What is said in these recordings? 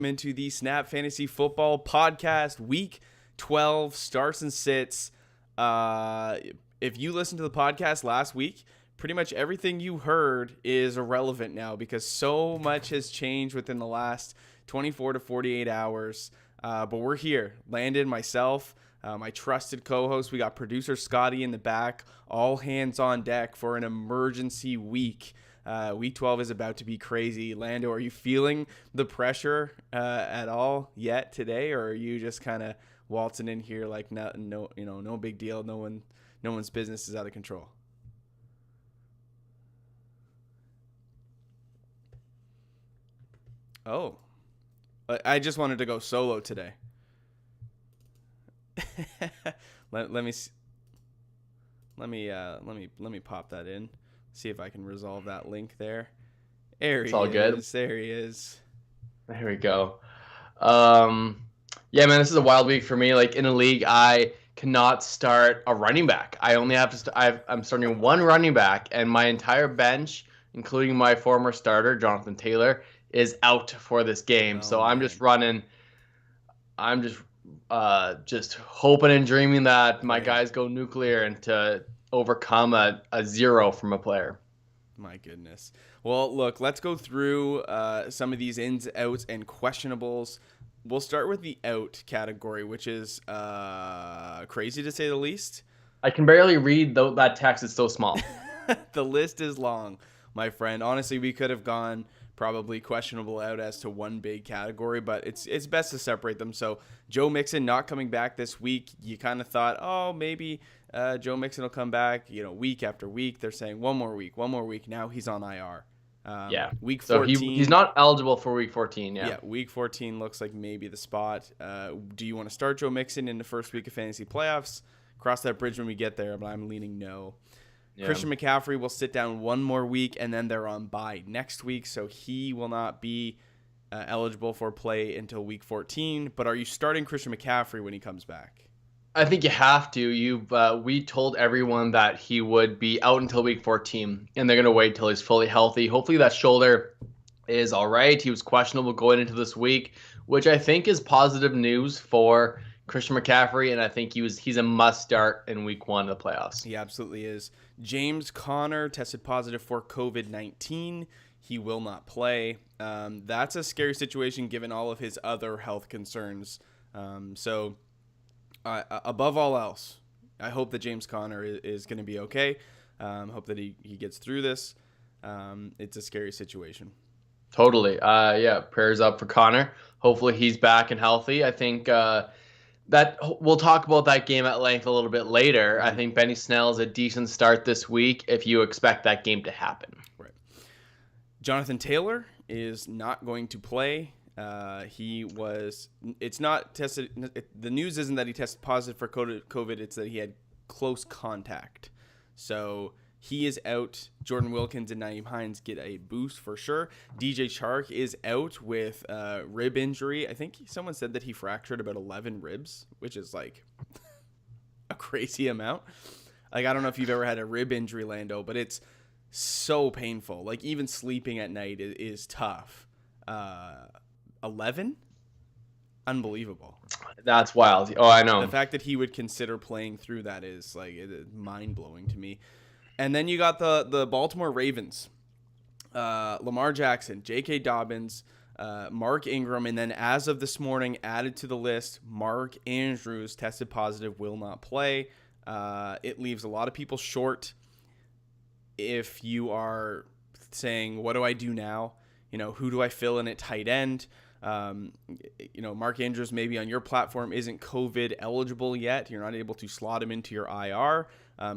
into the Snap Fantasy Football Podcast. Week 12 starts and sits. If you listened to the podcast last week, pretty much everything you heard is irrelevant now because so much has changed within the last 24 to 48 hours. But we're here. Landon, myself, my trusted co-host. We got producer Scotty in the back. All hands on deck for an emergency week. Week 12 is about to be crazy. Lando, are you feeling the pressure at all yet today, or are you just kind of waltzing in here like no big deal? No one's business is out of control. Oh, I just wanted to go solo today. let me pop that in. See if I can resolve that link there. There he is. There he is. There we go. Yeah, man, this is a wild week for me. Like in a league, I cannot start a running back. I only have to. I'm starting one running back, and my entire bench, including my former starter Jonathan Taylor, is out for this game. So I'm just running. I'm just hoping and dreaming that my guys go nuclear and to overcome a zero from a player. My goodness. Well, look, let's go through some of these ins, outs, and questionables. We'll start with the out category, which is crazy to say the least. I can barely read that text. It's so small. The list is long, my friend. Honestly, we could have gone probably questionable out as to one big category, but it's best to separate them. So Joe Mixon not coming back this week. You kind of thought, oh, maybe Joe Mixon will come back, week after week. They're saying one more week. Now he's on IR. Week 14. So he's not eligible for week 14. Yeah, week 14 looks like maybe the spot. Do you want to start Joe Mixon in the first week of fantasy playoffs? Cross that bridge when we get there, but I'm leaning no. Yeah. Christian McCaffrey will sit down one more week, and then they're on bye next week, so he will not be eligible for play until week 14. But are you starting Christian McCaffrey when he comes back? I think you have to. We told everyone that he would be out until week 14, and they're going to wait till he's fully healthy. Hopefully that shoulder is all right. He was questionable going into this week, which I think is positive news for Christian McCaffrey, and I think he's a must start in week 1 of the playoffs. He absolutely is. James Conner tested positive for COVID-19. He will not play. That's a scary situation given all of his other health concerns. So above all else, I hope that James Conner is going to be okay. Hope that he gets through this. It's a scary situation. Totally. Prayers up for Conner. Hopefully he's back and healthy. I think that we'll talk about that game at length a little bit later. I think Benny Snell is a decent start this week if you expect that game to happen. Right. Jonathan Taylor is not going to play. It's not tested. The news isn't that he tested positive for COVID. It's that he had close contact. So he is out. Jordan Wilkins and Nyheim Hines get a boost for sure. DJ Chark is out with rib injury. I think someone said that he fractured about 11 ribs, which is like a crazy amount. Like, I don't know if you've ever had a rib injury, Lando, but it's so painful. Like, even sleeping at night is tough. 11? Unbelievable. That's wild. Oh, I know. The fact that he would consider playing through that is like mind-blowing to me. And then you got the Baltimore Ravens, Lamar Jackson, J.K. Dobbins, Mark Ingram, and then as of this morning, added to the list, Mark Andrews tested positive, will not play. It leaves a lot of people short. If you are saying, what do I do now? Who do I fill in at tight end? Mark Andrews maybe on your platform isn't COVID eligible yet. You're not able to slot him into your IR.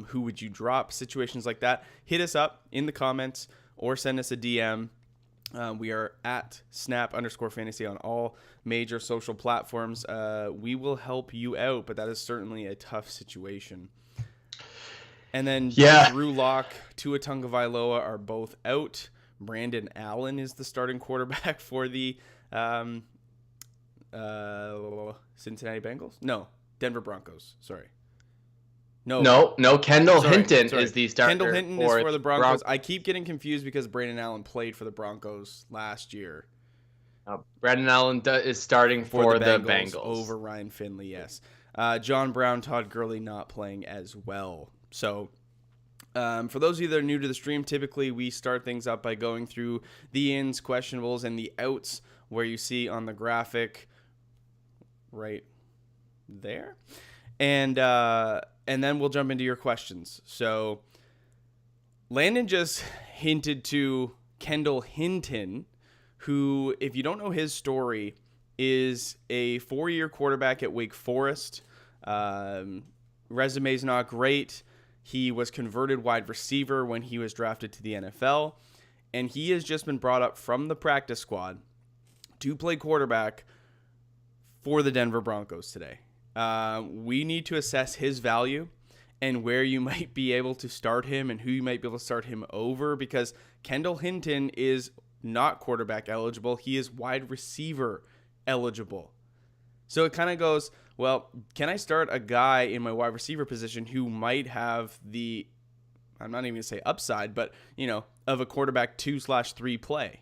Who would you drop? Situations like that. Hit us up in the comments or send us a DM. We are at snap_fantasy on all major social platforms. We will help you out, but that is certainly a tough situation. And then Drew Lock, Tua Tagovailoa are both out. Brandon Allen is the starting quarterback for the Cincinnati Bengals? No, Denver Broncos. Sorry. No. Kendall Hinton is the starter. Kendall Hinton is for the Broncos. I keep getting confused because Brandon Allen played for the Broncos last year. Brandon Allen is starting for the Bengals over Ryan Finley, yes. John Brown, Todd Gurley not playing as well. So for those of you that are new to the stream, typically we start things up by going through the ins, questionables, and the outs, where you see on the graphic right there. And then we'll jump into your questions. So Landon just hinted to Kendall Hinton, who, if you don't know his story, is a 4-year quarterback at Wake Forest. Resume's not great. He was converted wide receiver when he was drafted to the NFL, and he has just been brought up from the practice squad to play quarterback for the Denver Broncos today. We need to assess his value and where you might be able to start him and who you might be able to start him over, because Kendall Hinton is not quarterback eligible. He is wide receiver eligible. So it kind of goes, well, can I start a guy in my wide receiver position who might have the, I'm not even going to say upside, but, of a quarterback 2/3 play?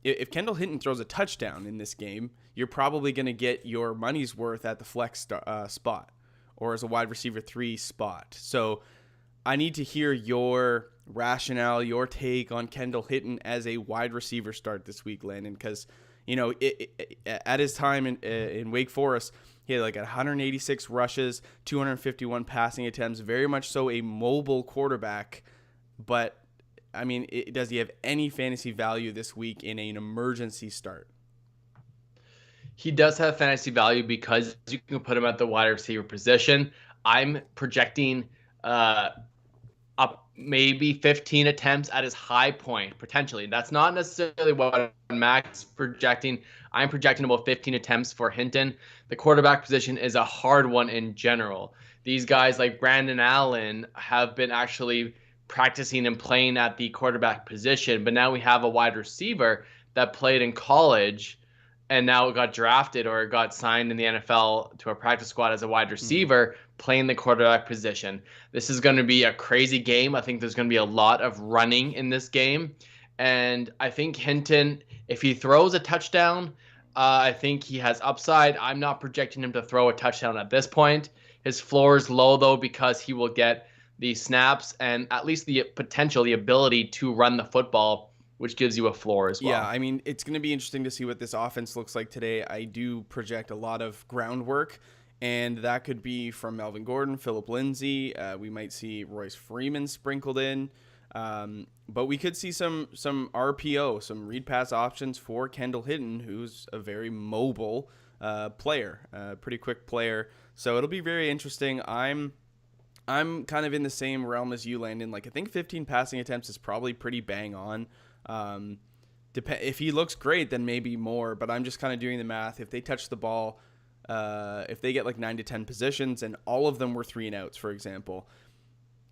If Kendall Hinton throws a touchdown in this game, you're probably going to get your money's worth at the flex spot or as a wide receiver 3 spot. So I need to hear your rationale, your take on Kendall Hinton as a wide receiver start this week, Landon, because at his time in Wake Forest, he had like 186 rushes, 251 passing attempts, very much so a mobile quarterback. But, I mean, does he have any fantasy value this week in an emergency start? He does have fantasy value because you can put him at the wide receiver position. I'm projecting up maybe 15 attempts at his high point, potentially. That's not necessarily what Max projecting. I'm projecting about 15 attempts for Hinton. The quarterback position is a hard one in general. These guys like Brandon Allen have been actually practicing and playing at the quarterback position, but now we have a wide receiver that played in college and now got drafted or got signed in the NFL to a practice squad as a wide receiver, playing the quarterback position. This is going to be a crazy game. I think there's going to be a lot of running in this game. And I think Hinton, if he throws a touchdown, I think he has upside. I'm not projecting him to throw a touchdown at this point. His floor is low, though, because he will get the snaps and at least the potential, the ability to run the football, which gives you a floor as well. Yeah, I mean, it's going to be interesting to see what this offense looks like today. I do project a lot of groundwork, and that could be from Melvin Gordon, Phillip Lindsay. We might see Royce Freeman sprinkled in. But we could see some RPO, some read pass options for Kendall Hinton, who's a very mobile player, pretty quick player. So it'll be very interesting. I'm kind of in the same realm as you, Landon. Like, I think 15 passing attempts is probably pretty bang on. If he looks great, then maybe more, but I'm just kind of doing the math. If they touch the ball, if they get like 9 to 10 positions and all of them were 3 and outs, for example,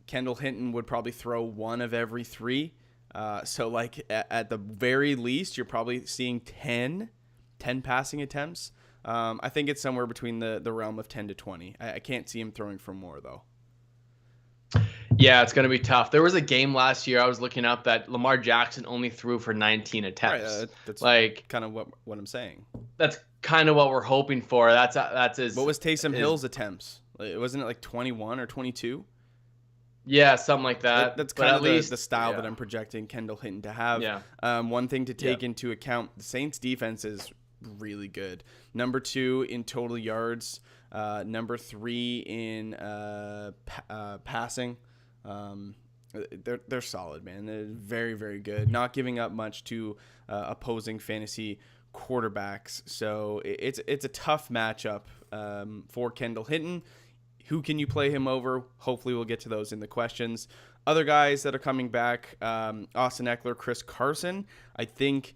Kendall Hinton would probably throw 1 of every 3. So like at the very least, you're probably seeing 10 passing attempts. I think it's somewhere between the realm of 10 to 20. I can't see him throwing for more though. Yeah, it's going to be tough. There was a game last year I was looking up that Lamar Jackson only threw for 19 attempts. Right, that's like kind of what I'm saying. That's kind of what we're hoping for. That's his. What was Taysom Hill's attempts? Wasn't it like 21 or 22? Yeah, something like that. That's kind of the style that I'm projecting Kendall Hinton to have. Yeah. One thing to take into account, the Saints defense is really good. Number 2 in total yards. Number 3 in passing. They're solid, man. They're very, very good. Not giving up much to opposing fantasy quarterbacks. So it's a tough matchup for Kendall Hinton. Who can you play him over? Hopefully we'll get to those in the questions. Other guys that are coming back, Austin Eckler, Chris Carson. I think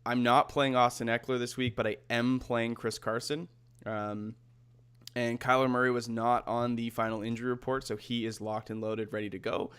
I'm not playing Austin Eckler this week, but I am playing Chris Carson. And Kyler Murray was not on the final injury report, so he is locked and loaded, ready to go.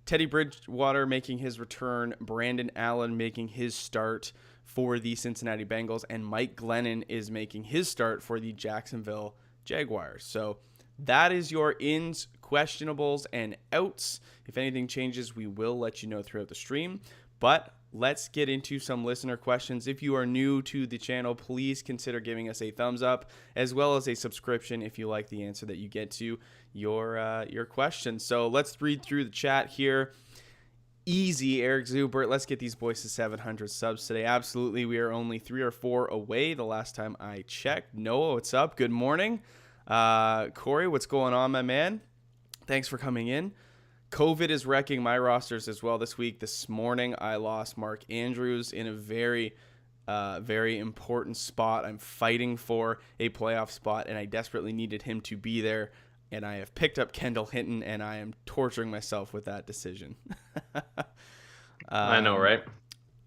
Teddy Bridgewater making his return, Brandon Allen making his start for the Cincinnati Bengals, and Mike Glennon is making his start for the Jacksonville Jaguars. So that is your ins, questionables, and outs. If anything changes, we will let you know throughout the stream. But let's get into some listener questions. If you are new to the channel, please consider giving us a thumbs up as well as a subscription if you like the answer that you get to your question. So let's read through the chat here. Easy, Eric Zubert. Let's get these boys to 700 subs today. Absolutely. We are only 3 or 4 away the last time I checked. Noah, what's up? Good morning. Corey, what's going on, my man? Thanks for coming in. COVID is wrecking my rosters as well this week. This morning, I lost Mark Andrews in a very important spot. I'm fighting for a playoff spot, and I desperately needed him to be there. And I have picked up Kendall Hinton, and I am torturing myself with that decision. I know, right?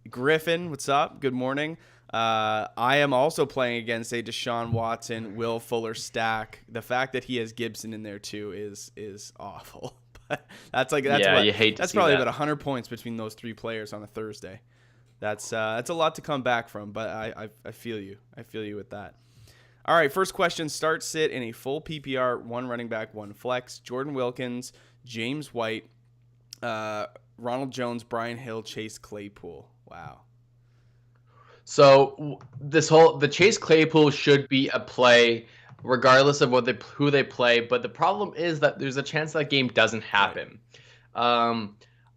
Griffin, what's up? Good morning. I am also playing against a Deshaun Watson, Will Fuller stack. The fact that he has Gibson in there too is awful. But that's you hate to see probably that. about 100 points between those 3 players on a Thursday. That's a lot to come back from, but I feel you. I feel you with that. All right, first question, start sit in a full PPR, 1 running back, 1 flex. Jordan Wilkins, James White, Ronald Jones, Brian Hill, Chase Claypool. Wow. So the Chase Claypool should be a play regardless of who they play, but the problem is that there's a chance that game doesn't happen. Right.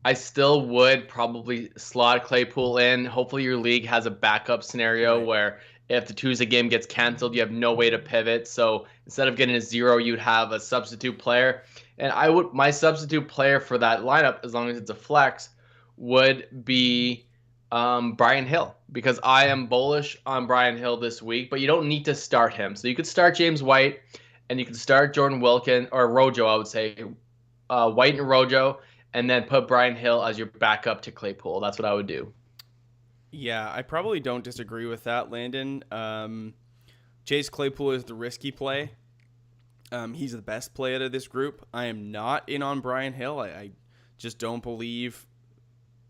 I still would probably slot Claypool in. Hopefully your league has a backup scenario where if the Tuesday game gets canceled, you have no way to pivot. So instead of getting a 0, you'd have a substitute player. And my substitute player for that lineup, as long as it's a flex, would be Brian Hill, because I am bullish on Brian Hill this week, but you don't need to start him. So you could start James White, and you could start Jordan Wilkins, or Rojo, I would say, White and Rojo, and then put Brian Hill as your backup to Claypool. That's what I would do. Yeah, I probably don't disagree with that, Landon. Chase Claypool is the risky play. He's the best play out of this group. I am not in on Brian Hill. I just don't believe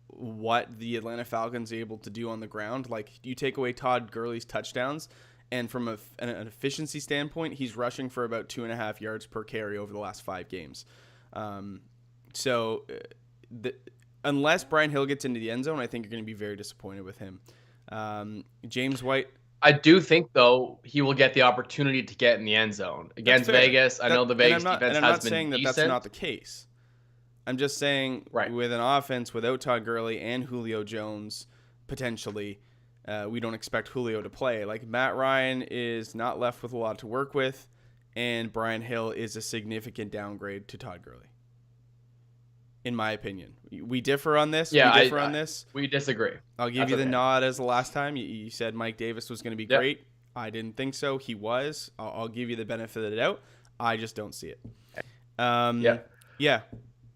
what the Atlanta Falcons are able to do on the ground. Like, you take away Todd Gurley's touchdowns, and from an efficiency standpoint, he's rushing for about 2.5 yards per carry over the last 5 games. Unless Brian Hill gets into the end zone, I think you're going to be very disappointed with him. James White. I do think, though, he will get the opportunity to get in the end zone against Vegas. I know the Vegas defense has been decent. I'm not saying that that's not the case. I'm just saying with an offense without Todd Gurley and Julio Jones, potentially, we don't expect Julio to play. Like, Matt Ryan is not left with a lot to work with, and Brian Hill is a significant downgrade to Todd Gurley, in my opinion. We differ on this. Yeah, We disagree. I'll give you the nod as the last time. You said Mike Davis was going to be great. I didn't think so. He was. I'll give you the benefit of the doubt. I just don't see it. Yeah.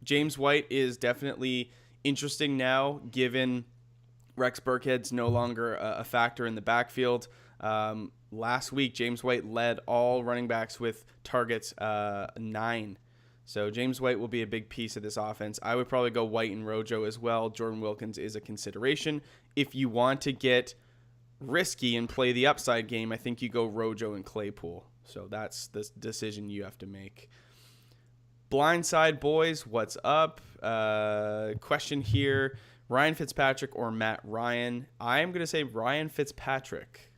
James White is definitely interesting now, given Rex Burkhead's no longer a factor in the backfield. Last week, James White led all running backs with targets 9. So James White will be a big piece of this offense. I would probably go White and Rojo as well. Jordan Wilkins is a consideration. If you want to get risky and play the upside game, I think you go Rojo and Claypool. So that's the decision you have to make. Blindside boys, what's up? Question here. Ryan Fitzpatrick or Matt Ryan? I am going to say Ryan Fitzpatrick.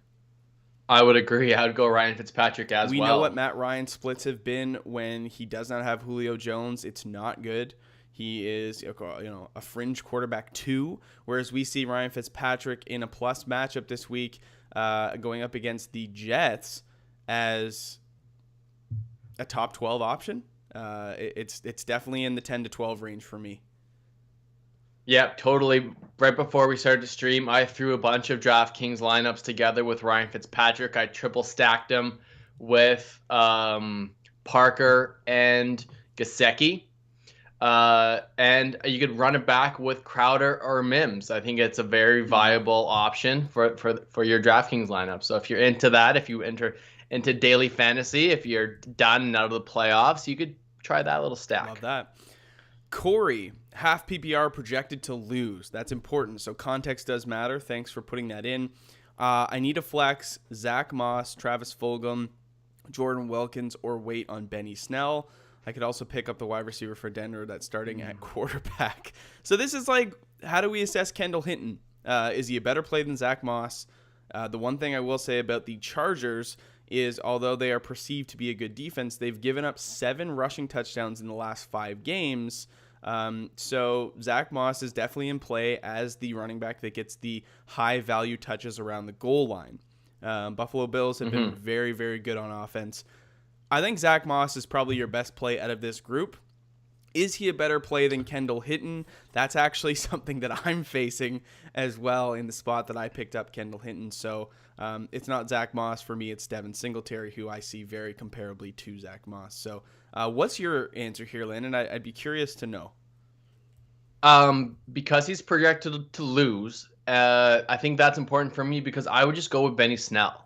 I would agree. I would go Ryan Fitzpatrick as well. We know what Matt Ryan's splits have been when he does not have Julio Jones. It's not good. He is, a fringe quarterback 2, whereas we see Ryan Fitzpatrick in a plus matchup this week, going up against the Jets as a top 12 option. It's definitely in the 10 to 12 range for me. Yeah, totally. Right before we started to stream, I threw a bunch of DraftKings lineups together with Ryan Fitzpatrick. I triple stacked him with Parker and Gesicki. And you could run it back with Crowder or Mims. I think it's a very viable option for your DraftKings lineup. So if you're into that, if you enter into daily fantasy, if you're done and out of the playoffs, you could try that little stack. Love that. Corey, half PPR projected to lose. That's important. So context does matter. Thanks for putting that in. I need a flex. Zach Moss, Travis Fulgham, Jordan Wilkins, or wait on Benny Snell. I could also pick up the wide receiver for Denver that's starting at quarterback. So this is like, how do we assess Kendall Hinton? Is he a better play than Zach Moss? The one thing I will say about the Chargers is, although they are perceived to be a good defense, they've given up 7 rushing touchdowns in the last 5 games. So Zach Moss is definitely in play as the running back that gets the high value touches around the goal line. Buffalo Bills have been very, very good on offense. I think Zach Moss is probably your best play out of this group. Is he a better play than Kendall Hinton? That's actually something that I'm facing as well in the spot that I picked up Kendall Hinton. So it's not Zach Moss for me. It's Devin Singletary, who I see very comparably to Zach Moss. So what's your answer here, Landon? I'd be curious to know. Because he's projected to lose, I think that's important for me because I would just go with Benny Snell.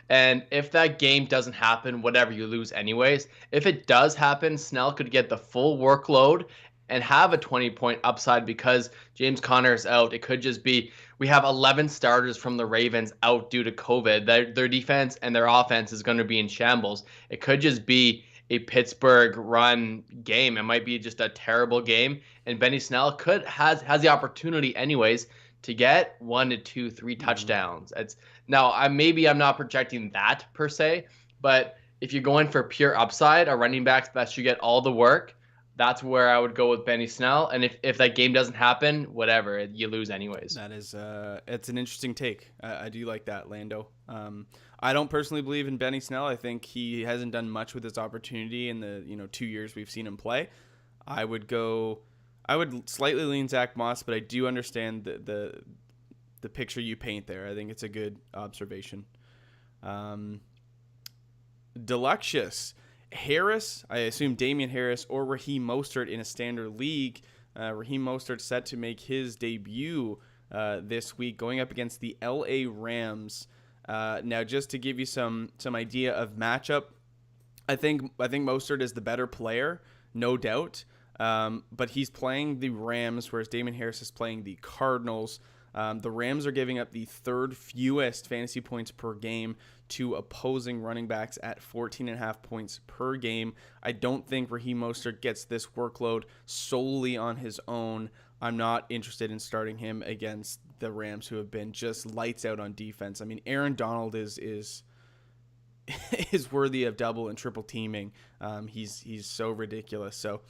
And if that game doesn't happen, whatever, you lose anyways. If it does happen, Snell could get the full workload and have a 20-point upside because James Conner is out. It could just be we have 11 starters from the Ravens out due to COVID. Their defense and their offense is going to be in shambles. It could just be a Pittsburgh run game. It might be just a terrible game. And Benny Snell has the opportunity anyways to get 1 to 2, 3 touchdowns. Now, I'm not projecting that per se, but if you're going for pure upside, a running back that should get all the work, that's where I would go with Benny Snell. And if that game doesn't happen, whatever, you lose anyways. That is, it's an interesting take. I do like that, Lando. I don't personally believe in Benny Snell. I think he hasn't done much with his opportunity in the 2 years we've seen him play. I would slightly lean Zach Moss, but I do understand the picture you paint there. I think it's a good observation. Deluxious. Harris, I assume Damian Harris or Raheem Mostert in a standard league. Raheem Mostert set to make his debut this week going up against the LA Rams. Now, just to give you some idea of matchup, I think Mostert is the better player, no doubt. But he's playing the Rams, whereas Damian Harris is playing the Cardinals. The Rams are giving up the 3rd fewest fantasy points per game to opposing running backs at 14.5 points per game. I don't think Raheem Mostert gets this workload solely on his own. I'm not interested in starting him against the Rams, who have been just lights out on defense. I mean, Aaron Donald is worthy of double and triple teaming. He's so ridiculous. So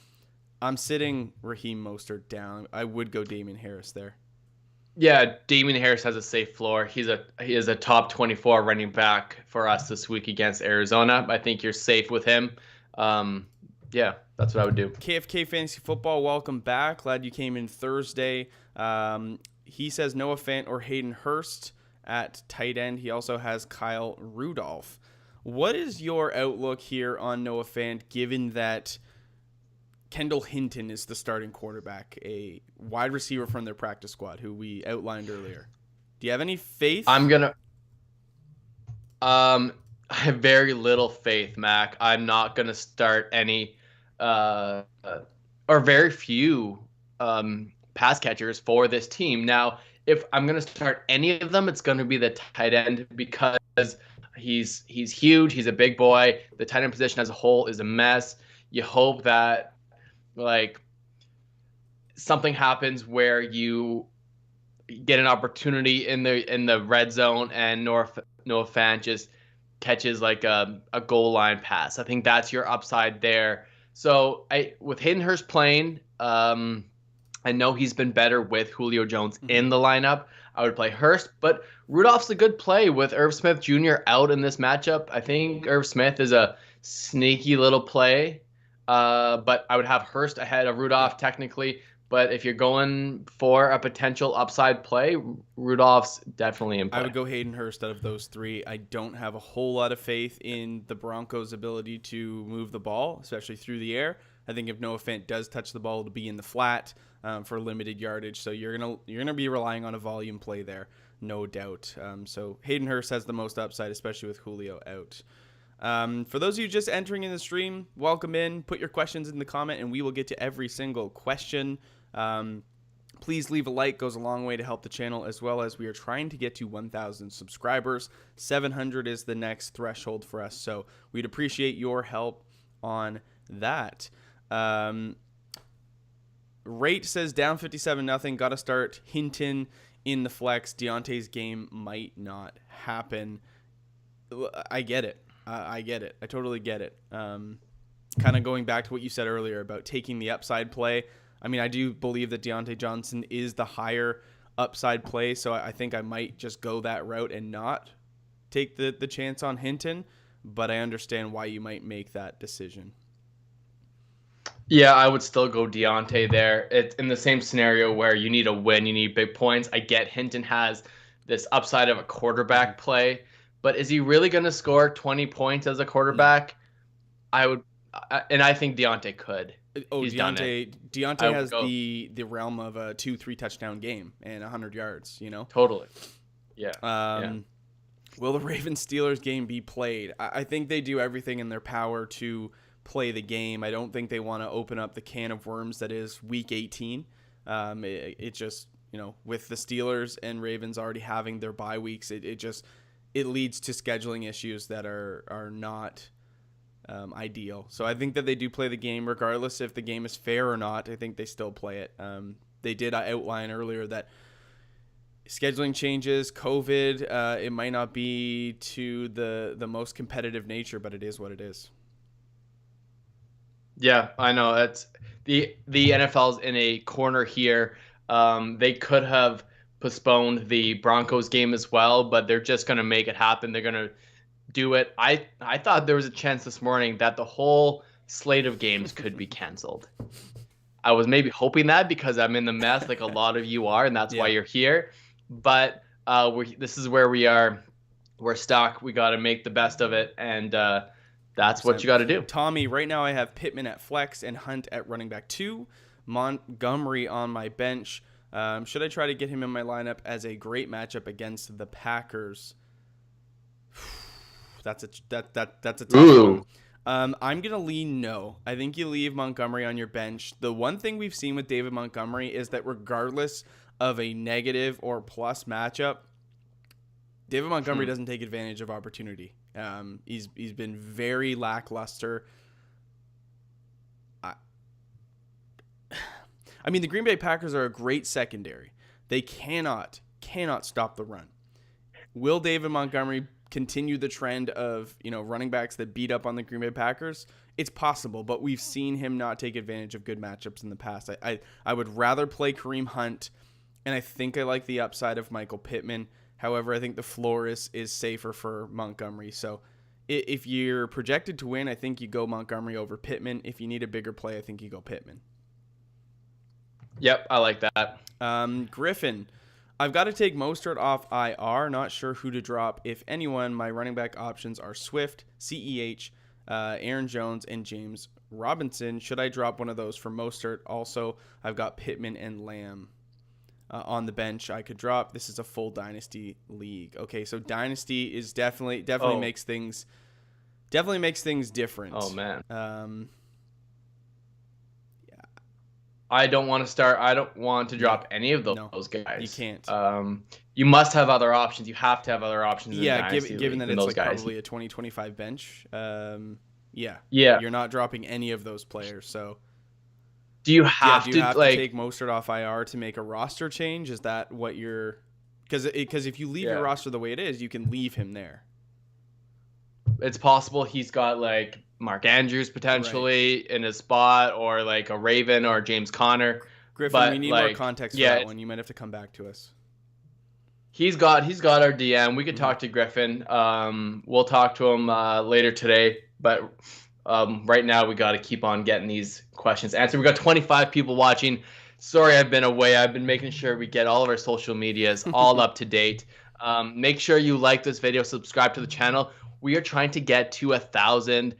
I'm sitting Raheem Mostert down. I would go Damian Harris there. Yeah, Damian Harris has a safe floor. He is a top 24 running back for us this week against Arizona. I think you're safe with him. Yeah, that's what I would do. KFK Fantasy Football, welcome back. Glad you came in Thursday. He says Noah Fant or Hayden Hurst at tight end. He also has Kyle Rudolph. What is your outlook here on Noah Fant, given that Kendall Hinton is the starting quarterback, a wide receiver from their practice squad, who we outlined earlier? Do you have any faith? I have very little faith, Mac. I'm not gonna start any or very few pass catchers for this team. Now, if I'm gonna start any of them, it's gonna be the tight end because he's huge. He's a big boy. The tight end position as a whole is a mess. You hope that something happens where you get an opportunity in the red zone and Noah Fant just catches a goal line pass. I think that's your upside there. So with Hayden Hurst playing, I know he's been better with Julio Jones in the lineup. I would play Hurst, but Rudolph's a good play with Irv Smith Jr. out in this matchup. I think Irv Smith is a sneaky little play. But I would have Hurst ahead of Rudolph technically. But if you're going for a potential upside play, Rudolph's definitely in play. I would go Hayden Hurst out of those 3. I don't have a whole lot of faith in the Broncos' ability to move the ball, especially through the air. I think if Noah Fant does touch the ball, it'll be in the flat for limited yardage. So you're gonna be relying on a volume play there, no doubt. So Hayden Hurst has the most upside, especially with Julio out. For those of you just entering in the stream, welcome in. Put your questions in the comment, and we will get to every single question. Please leave a like, goes a long way to help the channel, as well as we are trying to get to 1,000 subscribers. 700 is the next threshold for us, so we'd appreciate your help on that. Rate says down 57-0. Got to start Hinton in the flex, Deontay's game might not happen. I get it. I get it. I totally get it. Kind of going back to what you said earlier about taking the upside play. I mean, I do believe that Deontay Johnson is the higher upside play, so I think I might just go that route and not take the chance on Hinton, but I understand why you might make that decision. Yeah, I would still go Deontay there. It's in the same scenario where you need a win, you need big points. I get Hinton has this upside of a quarterback play, but is he really going to score 20 points as a quarterback? No. I think Deontay could. Oh, He's Deontay has the realm of a 2-3 touchdown game and 100 yards, Totally. Yeah. Will the Ravens-Steelers game be played? I think they do everything in their power to play the game. I don't think they want to open up the can of worms that is Week 18. It just, with the Steelers and Ravens already having their bye weeks, it leads to scheduling issues that are not ideal. So I think that they do play the game regardless if the game is fair or not. I think they still play it. They did outline earlier that scheduling changes, COVID, it might not be to the most competitive nature, but it is what it is. Yeah, I know. It's the NFL's in a corner here. They could have postponed the Broncos game as well, but they're just going to make it happen. They're going to do it. I thought there was a chance this morning that the whole slate of games could be canceled. I was maybe hoping that because I'm in the mess like a lot of you are, and that's why you're here. But this is where we are. We're stuck. We got to make the best of it, and that's what you got to do. Tommy, right now I have Pittman at flex and Hunt at running back 2. Montgomery on my bench. Should I try to get him in my lineup as a great matchup against the Packers? That's a tough one. I'm gonna lean no. I think you leave Montgomery on your bench. The one thing we've seen with David Montgomery is that regardless of a negative or plus matchup, David Montgomery doesn't take advantage of opportunity. He's been very lackluster. I mean, the Green Bay Packers are a great secondary. They cannot stop the run. Will David Montgomery continue the trend of running backs that beat up on the Green Bay Packers? It's possible, but we've seen him not take advantage of good matchups in the past. I would rather play Kareem Hunt, and I think I like the upside of Michael Pittman. However, I think the floor is safer for Montgomery. So if you're projected to win, I think you go Montgomery over Pittman. If you need a bigger play, I think you go Pittman. Yep, I like that. Griffin. I've got to take Mostert off IR. Not sure who to drop, if anyone. My running back options are Swift, CEH, Aaron Jones, and James Robinson. Should I drop one of those for Mostert? Also, I've got Pittman and Lamb on the bench I could drop. This is a full Dynasty league. Okay, so Dynasty is definitely makes things different. Oh, man. I don't want to drop any of those guys. You can't. You must have other options. You have to have other options. Yeah, given that it's like probably a 2025 bench. Yeah. You're not dropping any of those players. So, do you have to take Mostert off IR to make a roster change? Is that what you're? Because if you leave your roster the way it is, you can leave him there. It's possible he's got like Mark Andrews potentially in his spot, or like a Raven or James Conner. Griffin, we need more context for that one. You might have to come back to us. He's got our DM. We could talk to Griffin. We'll talk to him later today. But right now we got to keep on getting these questions answered. We got 25 people watching. Sorry, I've been away. I've been making sure we get all of our social medias all up to date. Make sure you like this video, subscribe to the channel. We are trying to get to 1,000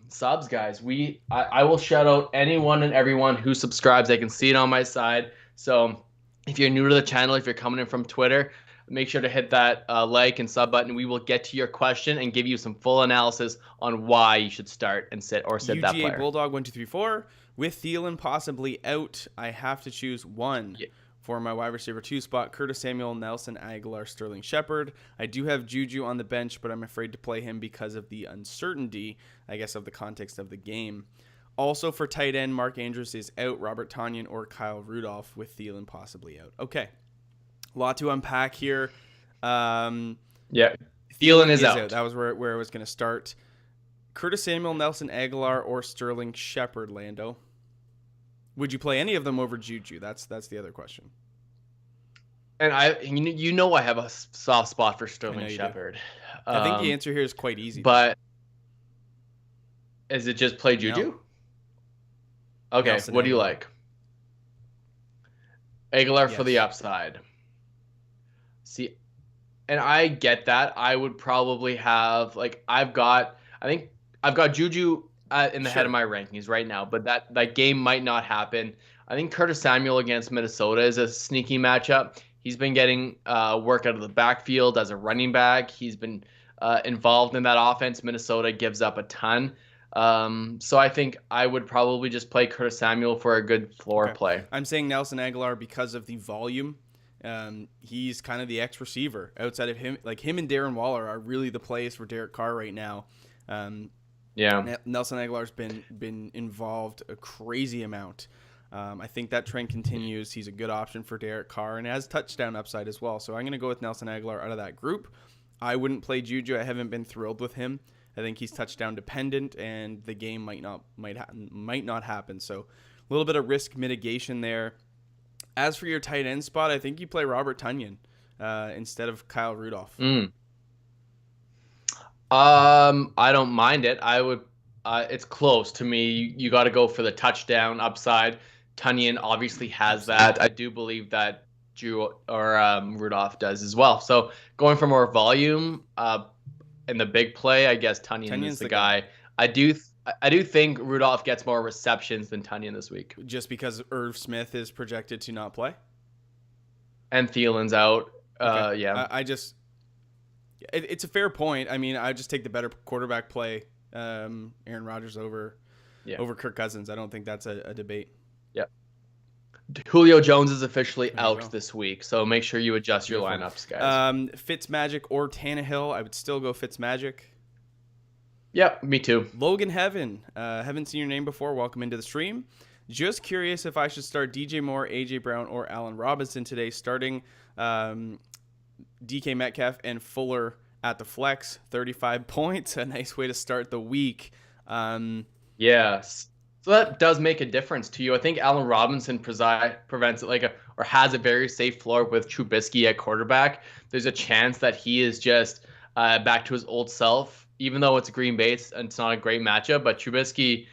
subs, guys. I will shout out anyone and everyone who subscribes. I can see it on my side. So if you're new to the channel, if you're coming in from Twitter, make sure to hit that like and sub button. We will get to your question and give you some full analysis on why you should start and sit that player. Bulldog 1234 with Thielen possibly out. I have to choose one. Yeah. For my wide receiver 2 spot, Curtis Samuel, Nelson Aguilar, Sterling Shepard. I do have Juju on the bench, but I'm afraid to play him because of the uncertainty, I guess, of the context of the game. Also for tight end, Mark Andrews is out, Robert Tonyan or Kyle Rudolph with Thielen possibly out. Okay. A lot to unpack here. Yeah. Thielen is out. That was where I was going to start. Curtis Samuel, Nelson Aguilar, or Sterling Shepard, Lando. Would you play any of them over Juju? That's the other question. And I have a soft spot for Sterling Shepard. I think the answer here is quite easy. But is it just play Juju? No. Okay, Nelson what Aguilar. Do you like? Aguilar for the upside. See, and I get that. I would probably have I've got Juju in the head of my rankings right now, but that game might not happen. I think Curtis Samuel against Minnesota is a sneaky matchup. He's been getting work out of the backfield as a running back. He's been involved in that offense. Minnesota gives up a ton. So I think I would probably just play Curtis Samuel for a good floor play. I'm saying Nelson Aguilar because of the volume. He's kind of the X receiver outside of him. Like him and Darren Waller are really the plays for Derek Carr right now. Nelson Aguilar's been involved a crazy amount. I think that trend continues. He's a good option for Derek Carr and has touchdown upside as well. So I'm going to go with Nelson Aguilar out of that group. I wouldn't play Juju. I haven't been thrilled with him. I think he's touchdown dependent, and the game might not happen. So a little bit of risk mitigation there. As for your tight end spot, I think you play Robert Tonyan instead of Kyle Rudolph. I don't mind it. I would. It's close to me. You got to go for the touchdown upside. Tonyan obviously has that. I do believe that Rudolph does as well. So going for more volume in the big play, I guess Tonyan is the guy. I do think Rudolph gets more receptions than Tonyan this week. Just because Irv Smith is projected to not play? And Thielen's out. Okay. Yeah. It's a fair point. I mean, I just take the better quarterback play, Aaron Rodgers over Kirk Cousins. I don't think that's a debate. Yep. Julio Jones is officially out this week, so make sure you adjust your lineups, guys. Fitzmagic or Tannehill, I would still go Fitzmagic. Yep, me too. Logan Heaven, haven't seen your name before. Welcome into the stream. Just curious if I should start DJ Moore, AJ Brown, or Allen Robinson today. Starting DK Metcalf and Fuller at the flex, 35 points. A nice way to start the week. Yes. So that does make a difference to you. I think Allen Robinson prevents it or has a very safe floor with Trubisky at quarterback. There's a chance that he is just back to his old self, even though it's Green Bay and it's not a great matchup. But Trubisky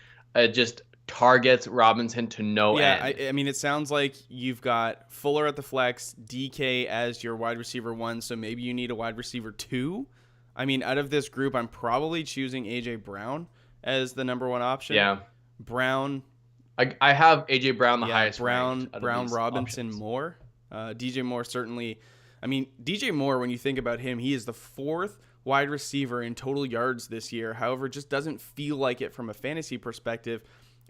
just targets Robinson to no end. I mean, it sounds like you've got Fuller at the flex, DK as your wide receiver 1, so maybe you need a wide receiver 2. I mean, out of this group, I'm probably choosing AJ Brown as the number 1 option. Yeah. Brown. I have AJ Brown the highest. Brown, Robinson, options. Moore. DJ Moore certainly. I mean, DJ Moore, when you think about him, he is the 4th wide receiver in total yards this year. However, just doesn't feel like it from a fantasy perspective.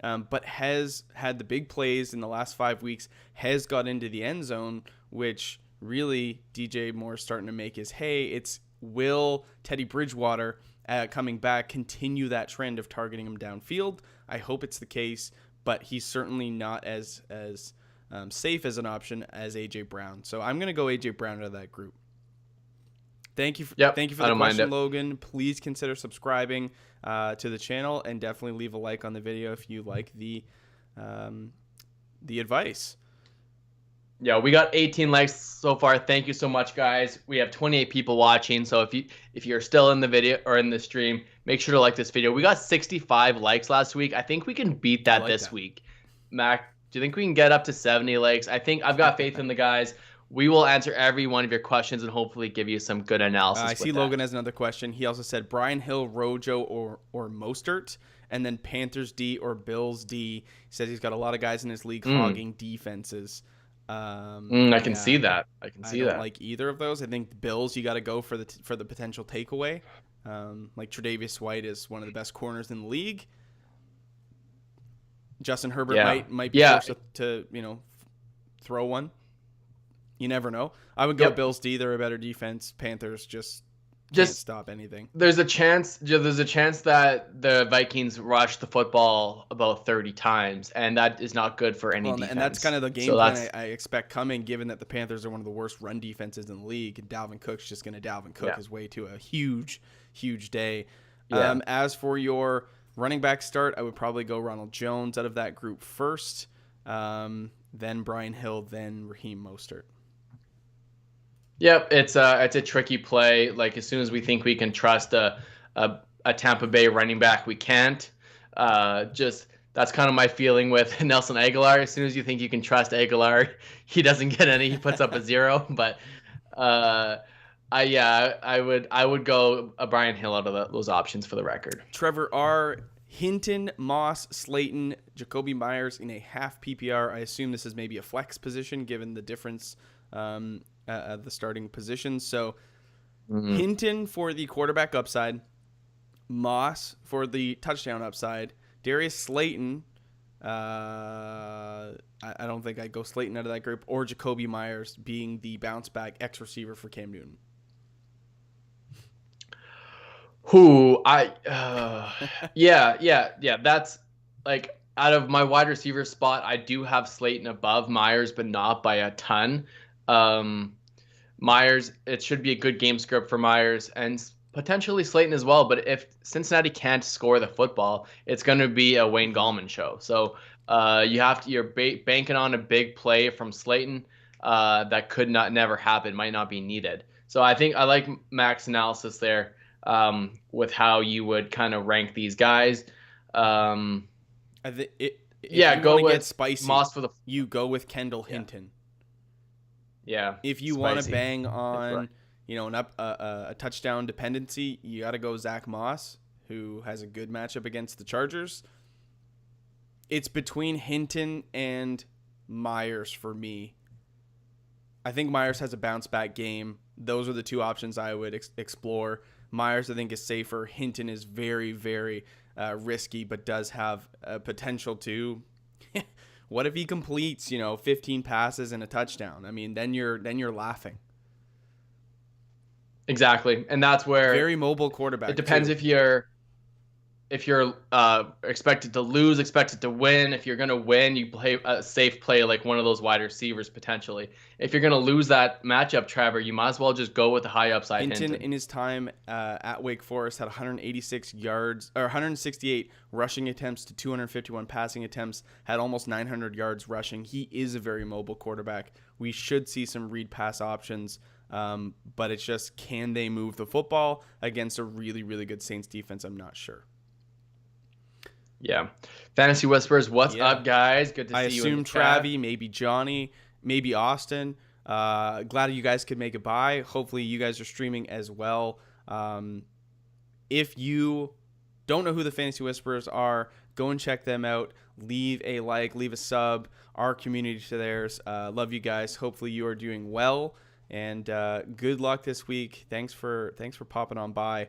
But has had the big plays in the last 5 weeks, has got into the end zone, which really DJ Moore is starting to make his hay. Will Teddy Bridgewater coming back continue that trend of targeting him downfield? I hope it's the case, but he's certainly not as safe as an option as AJ Brown. So I'm going to go AJ Brown out of that group. Thank you for the question, Logan. Please consider subscribing to the channel and definitely leave a like on the video if you like the advice. Yeah, we got 18 likes so far. Thank you so much, guys. We have 28 people watching, so if you're still in the video or in the stream, make sure to like this video. We got 65 likes last week. I think we can beat that this week. Mac, do you think we can get up to 70 likes? I think I've got faith in the guys. We will answer every one of your questions and hopefully give you some good analysis. I see Logan has another question. He also said Brian Hill, Rojo, or Mostert, and then Panthers D or Bills D. He says he's got a lot of guys in his league hogging defenses. I can see that. I don't like either of those. I think the Bills, you got to go for the potential takeaway. Like Tre'Davious White is one of the best corners in the league. Justin Herbert might be forced to throw one. You never know. I would go Bills D. They're a better defense. Panthers just can't stop anything. There's a chance that the Vikings rush the football about 30 times, and that is not good for any defense. And that's kind of the game plan I expect coming, given that the Panthers are one of the worst run defenses in the league, and Dalvin Cook's just going to Dalvin Cook his way to a huge day. Yeah. As for your running back start, I would probably go Ronald Jones out of that group first, then Brian Hill, then Raheem Mostert. Yep, it's a tricky play. Like, as soon as we think we can trust a Tampa Bay running back, we can't. That's kind of my feeling with Nelson Aguilar. As soon as you think you can trust Aguilar, he doesn't get any. He puts up a 0. But I would go Brian Hill out of those options for the record. Trevor R. Hinton, Moss, Slayton, Jacoby Myers in a half PPR. I assume this is maybe a flex position given the difference at the starting positions. So Hinton for the quarterback upside, Moss for the touchdown upside, Darius Slayton. I don't think I'd go Slayton out of that group, or Jacoby Myers being the bounce back X receiver for Cam Newton. That's like, out of my wide receiver spot, I do have Slayton above Myers, but not by a ton. Myers, it should be a good game script for Myers and potentially Slayton as well. But if Cincinnati can't score the football, it's going to be a Wayne Gallman show. So you're banking on a big play from Slayton that could never happen, might not be needed. So I think I like Mac's analysis there with how you would kind of rank these guys. Go with spicy. Moss for you go with Kendall Hinton. Yeah. If you want to bang on, a touchdown dependency, you got to go Zach Moss, who has a good matchup against the Chargers. It's between Hinton and Myers for me. I think Myers has a bounce back game. Those are the two options I would explore. Myers, I think, is safer. Hinton is very, very risky, but does have potential to. What if he completes, 15 passes and a touchdown? I mean, then you're laughing. Exactly, and that's where very mobile quarterback. It depends if you're expected to lose, expected to win. If you're going to win, you play a safe play like one of those wide receivers potentially. If you're going to lose that matchup, Trevor, you might as well just go with the high upside. Hinton in his time at Wake Forest had 186 yards or 168 rushing attempts to 251 passing attempts, had almost 900 yards rushing. He is a very mobile quarterback. We should see some read pass options. But it's just, can they move the football against a really, really good Saints defense? I'm not sure. Yeah. Fantasy Whispers, what's up, guys? Good to see you. I assume Travi, maybe Johnny, maybe Austin. Glad you guys could make it by. Hopefully you guys are streaming as well. If you don't know who the Fantasy Whisperers are, go and check them out. Leave a like, leave a sub. Our community to theirs. Love you guys. Hopefully you are doing well. And good luck this week. Thanks for popping on by.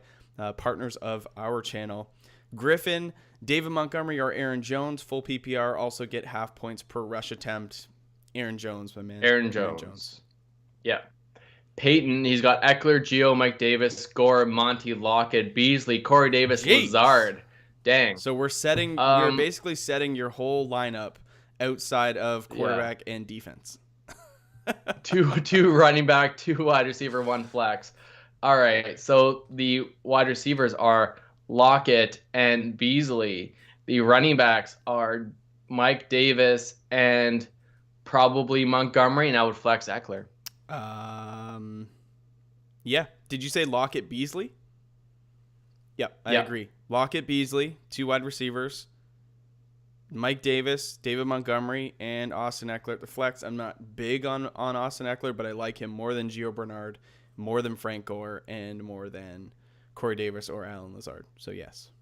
Partners of our channel. Griffin, David Montgomery, or Aaron Jones, full PPR, also get half points per rush attempt. Aaron Jones, my man. Aaron Jones. Yeah. Peyton, he's got Eckler, Gio, Mike Davis, Gore, Monty, Lockett, Beasley, Corey Davis, Lazard. Dang. So you're basically setting your whole lineup outside of quarterback and defense. two running back, 2 wide receiver, 1 flex. All right. So the wide receivers are Lockett and Beasley. The running backs are Mike Davis and probably Montgomery, and I would flex Eckler. Yeah. Did you say Lockett, Beasley? Yep, I agree. Lockett, Beasley, 2 wide receivers. Mike Davis, David Montgomery, and Austin Eckler at the flex. I'm not big on Austin Eckler, but I like him more than Gio Bernard, more than Frank Gore, and more than Corey Davis or Alan Lazard. So, yes.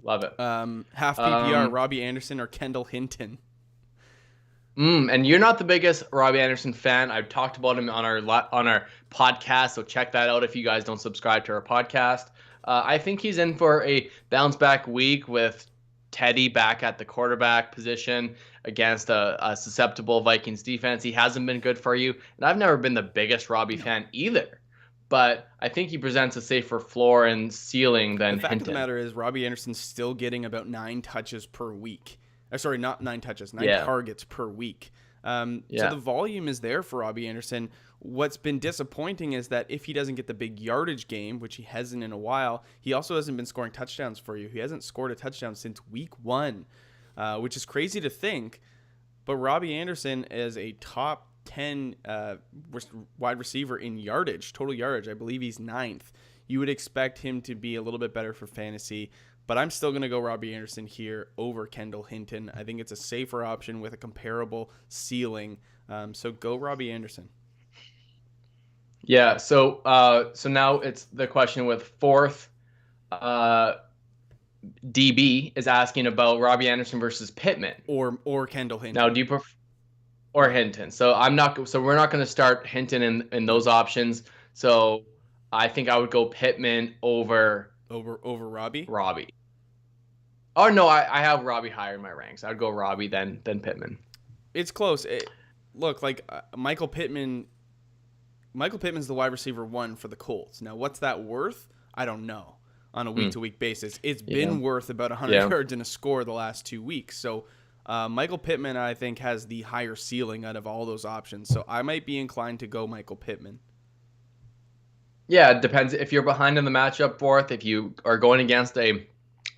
Love it. Half PPR, Robbie Anderson or Kendall Hinton. And you're not the biggest Robbie Anderson fan. I've talked about him on our podcast, so check that out if you guys don't subscribe to our podcast. I think he's in for a bounce-back week with Teddy back at the quarterback position against a susceptible Vikings defense. He hasn't been good for you, and I've never been the biggest Robbie fan either. but I think he presents a safer floor and ceiling The than fact of the Hinton. matter is Robbie Anderson's still getting about 9 touches per week. Sorry, not 9 touches, 9 Yeah. targets per week. So Yeah. the volume is there for Robbie Anderson. What's been disappointing is that if he doesn't get the big yardage game, which he hasn't in a while, he also hasn't been scoring touchdowns for you. He hasn't scored a touchdown since week 1, which is crazy to think. But Robbie Anderson is a top 10 wide receiver in yardage, total yardage. I believe he's 9th. You would expect him to be a little bit better for fantasy, but I'm still going to go Robbie Anderson here over Kendall Hinton. I think it's a safer option with a comparable ceiling. So go Robbie Anderson. Yeah. So now it's the question with fourth DB is asking about Robbie Anderson versus Pittman Or Kendall Hinton. Now, do you prefer or Hinton? So we're not going to start Hinton in those options. So I think I would go Pittman over Robbie. Oh no, I have Robbie higher in my ranks. I'd go Robbie then Pittman. It's close. Look, like Michael Pittman's the wide receiver 1 for the Colts. Now, what's that worth? I don't know. On a week-to-week basis, it's been worth about 100 yards and a score the last 2 weeks. So Michael Pittman, I think, has the higher ceiling out of all those options. So I might be inclined to go Michael Pittman. Yeah, it depends. If you're behind in the matchup fourth, if you are going against a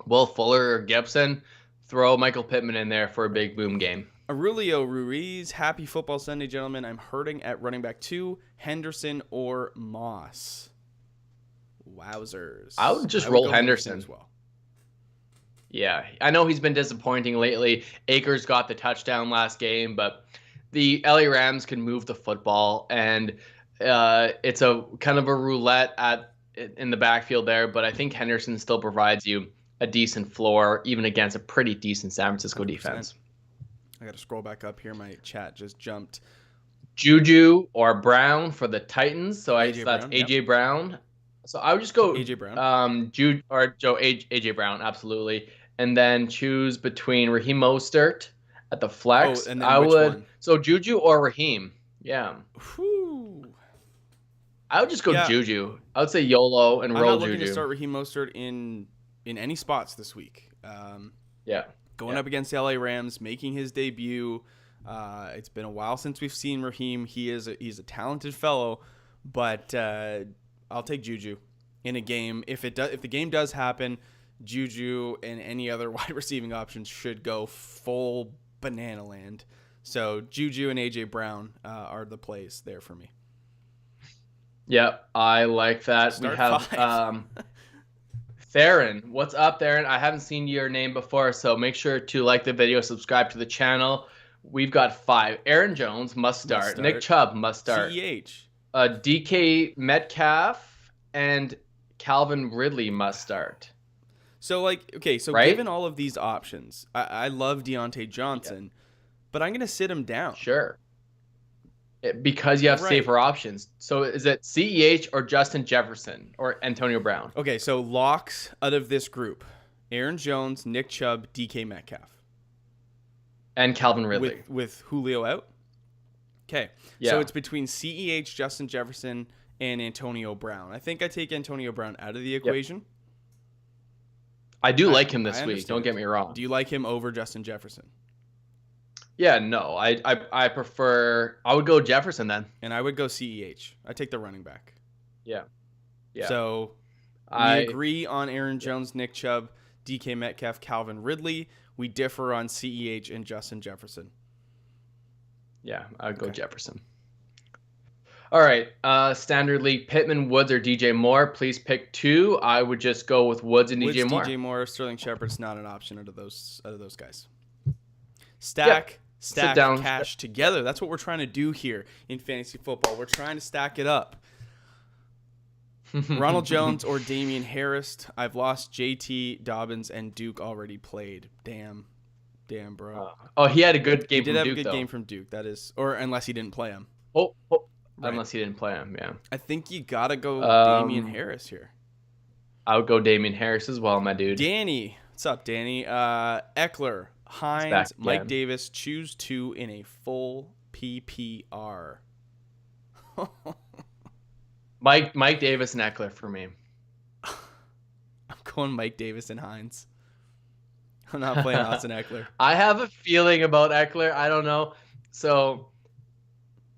Will Fuller or Gibson, throw Michael Pittman in there for a big boom game. Aurelio Ruiz, happy football Sunday, gentlemen. I'm hurting at running back 2, Henderson or Moss. Wowzers. I would roll Henderson as well. Yeah, I know he's been disappointing lately. Akers got the touchdown last game, but the LA Rams can move the football, and it's a kind of a roulette in the backfield there. But I think Henderson still provides you a decent floor, even against a pretty decent San Francisco 100%. Defense. I got to scroll back up here. My chat just jumped. Juju or Brown for the Titans. So that's Brown, AJ Brown. So I would just go AJ Brown. Jude or Joe AJ Brown, absolutely, and then choose between Raheem Mostert at the flex. And then I would one? So Juju or Raheem. Yeah. Whew. I would just go Juju. I would say YOLO and roll Juju. I'm not looking to start Raheem Mostert in any spots this week. Going up against the LA Rams, making his debut. It's been a while since we've seen Raheem. He's a talented fellow, but I'll take Juju in a game. If the game does happen, Juju and any other wide receiving options should go full banana land. So Juju and AJ Brown are the plays there for me. Yep, I like that. Start we have Theron. What's up, Theron? I haven't seen your name before, so make sure to like the video, subscribe to the channel. We've got 5. Aaron Jones must start. Nick Chubb must start. CEH. DK Metcalf and Calvin Ridley must start. So, given all of these options, I love Deontay Johnson, but I'm going to sit him down. Sure. Because you have safer options. So is it CEH or Justin Jefferson or Antonio Brown? Okay, so locks out of this group: Aaron Jones, Nick Chubb, DK Metcalf. And Calvin Ridley. With Julio out? Okay. Yeah. So it's between CEH, Justin Jefferson, and Antonio Brown. I think I take Antonio Brown out of the equation. Yep. I do like him this week. Don't get me wrong. Do you like him over Justin Jefferson? Yeah, no. I prefer... I would go Jefferson then. And I would go CEH. I take the running back. Yeah. So we agree on Aaron Jones, Nick Chubb, DK Metcalf, Calvin Ridley. We differ on CEH and Justin Jefferson. Yeah, I would go Jefferson. All right. Standard league, Pittman, Woods, or DJ Moore. Please pick 2. I would just go with Woods and DJ Moore. DJ Moore, Sterling Shepard's not an option out of those guys. Stack cash together. That's what we're trying to do here in fantasy football. We're trying to stack it up. Ronald Jones or Damian Harris. I've lost JT, Dobbins, and Duke already played. Damn, bro. He had a good game from Duke, He did have a good game from Duke. That is, or unless he didn't play him. Right. Unless he didn't play him, yeah. I think you got to go Damian Harris here. I would go Damian Harris as well, my dude. Danny. What's up, Danny? Eckler, Hines, Mike Davis. Choose 2 in a full PPR. Mike Davis and Eckler for me. I'm going Mike Davis and Hines. I'm not playing Austin Eckler. I have a feeling about Eckler. I don't know. So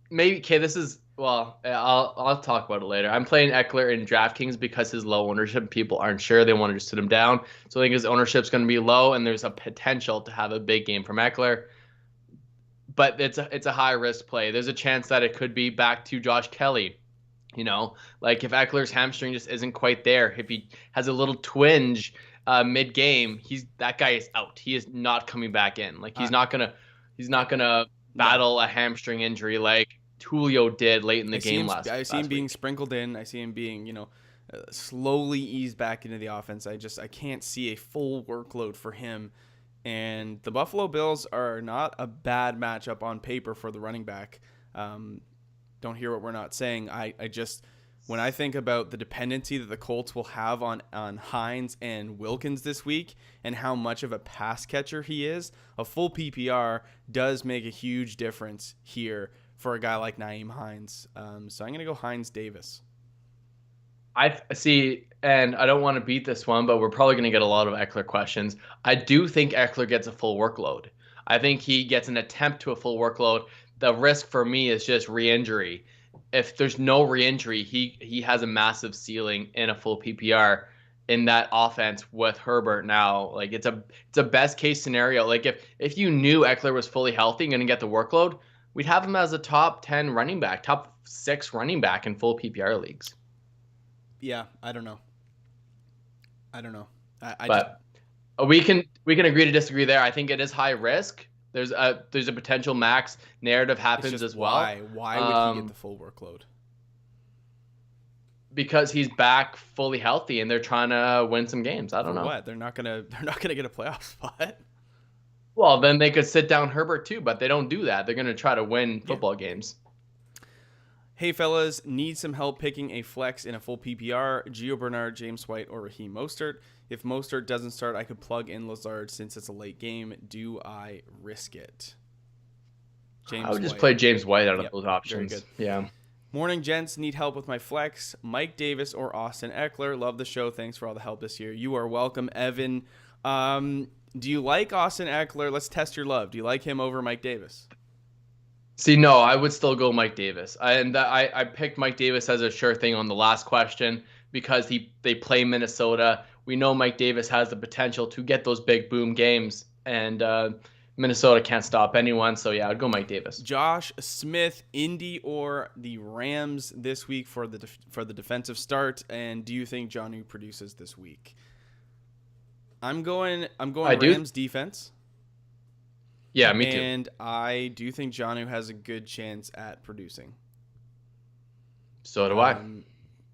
maybe okay. This is well. I'll talk about it later. I'm playing Eckler in DraftKings because his low ownership. People aren't sure. They want to just sit him down. So I think his ownership's going to be low, and there's a potential to have a big game from Eckler. But it's a high risk play. There's a chance that it could be back to Josh Kelly. Like if Eckler's hamstring just isn't quite there, if he has a little twinge mid game, that guy is out. He is not coming back in. Like he's not gonna battle a hamstring injury like Julio did late in the game last week. I see him being sprinkled in. I see him being slowly eased back into the offense. I can't see a full workload for him. And the Buffalo Bills are not a bad matchup on paper for the running back. Don't hear what we're not saying. When I think about the dependency that the Colts will have on Hines and Wilkins this week and how much of a pass catcher he is, a full PPR does make a huge difference here for a guy like Nyheim Hines. So I'm going to go Hines Davis. I see, and I don't want to beat this one, but we're probably going to get a lot of Eckler questions. I do think Eckler gets a full workload. I think he gets an attempt to a full workload. The risk for me is just re-injury. If there's no re-injury, he has a massive ceiling in a full PPR in that offense with Herbert now. Like it's a best case scenario. Like if you knew Eckler was fully healthy and going to get the workload, we'd have him as a top 10 running back, top 6 running back in full PPR leagues. Yeah, I don't know. We can agree to disagree there. I think it is high risk. There's a potential max narrative happens as well. Why would he get the full workload? Because he's back fully healthy and they're trying to win some games. I don't know. What? They're not gonna get a playoff spot. Well, then they could sit down Herbert too, but they don't do that. They're gonna try to win football games. Hey fellas, need some help picking a flex in a full PPR? Gio Bernard, James White, or Raheem Mostert? If Mostert doesn't start, I could plug in Lazard since it's a late game. Do I risk it? I would just play James White out of those options. Very good. Yeah. Morning, gents. Need help with my flex. Mike Davis or Austin Eckler. Love the show. Thanks for all the help this year. You are welcome, Evan. Do you like Austin Eckler? Let's test your love. Do you like him over Mike Davis? See, no, I would still go Mike Davis. I picked Mike Davis as a sure thing on the last question because they play Minnesota. We know Mike Davis has the potential to get those big boom games, and Minnesota can't stop anyone. So, yeah, I'd go Mike Davis. Josh Smith, Indy or the Rams this week for the defensive start, and do you think Jonnu produces this week? I'm going Rams defense. Yeah, me too. And I do think Jonnu has a good chance at producing. So do I.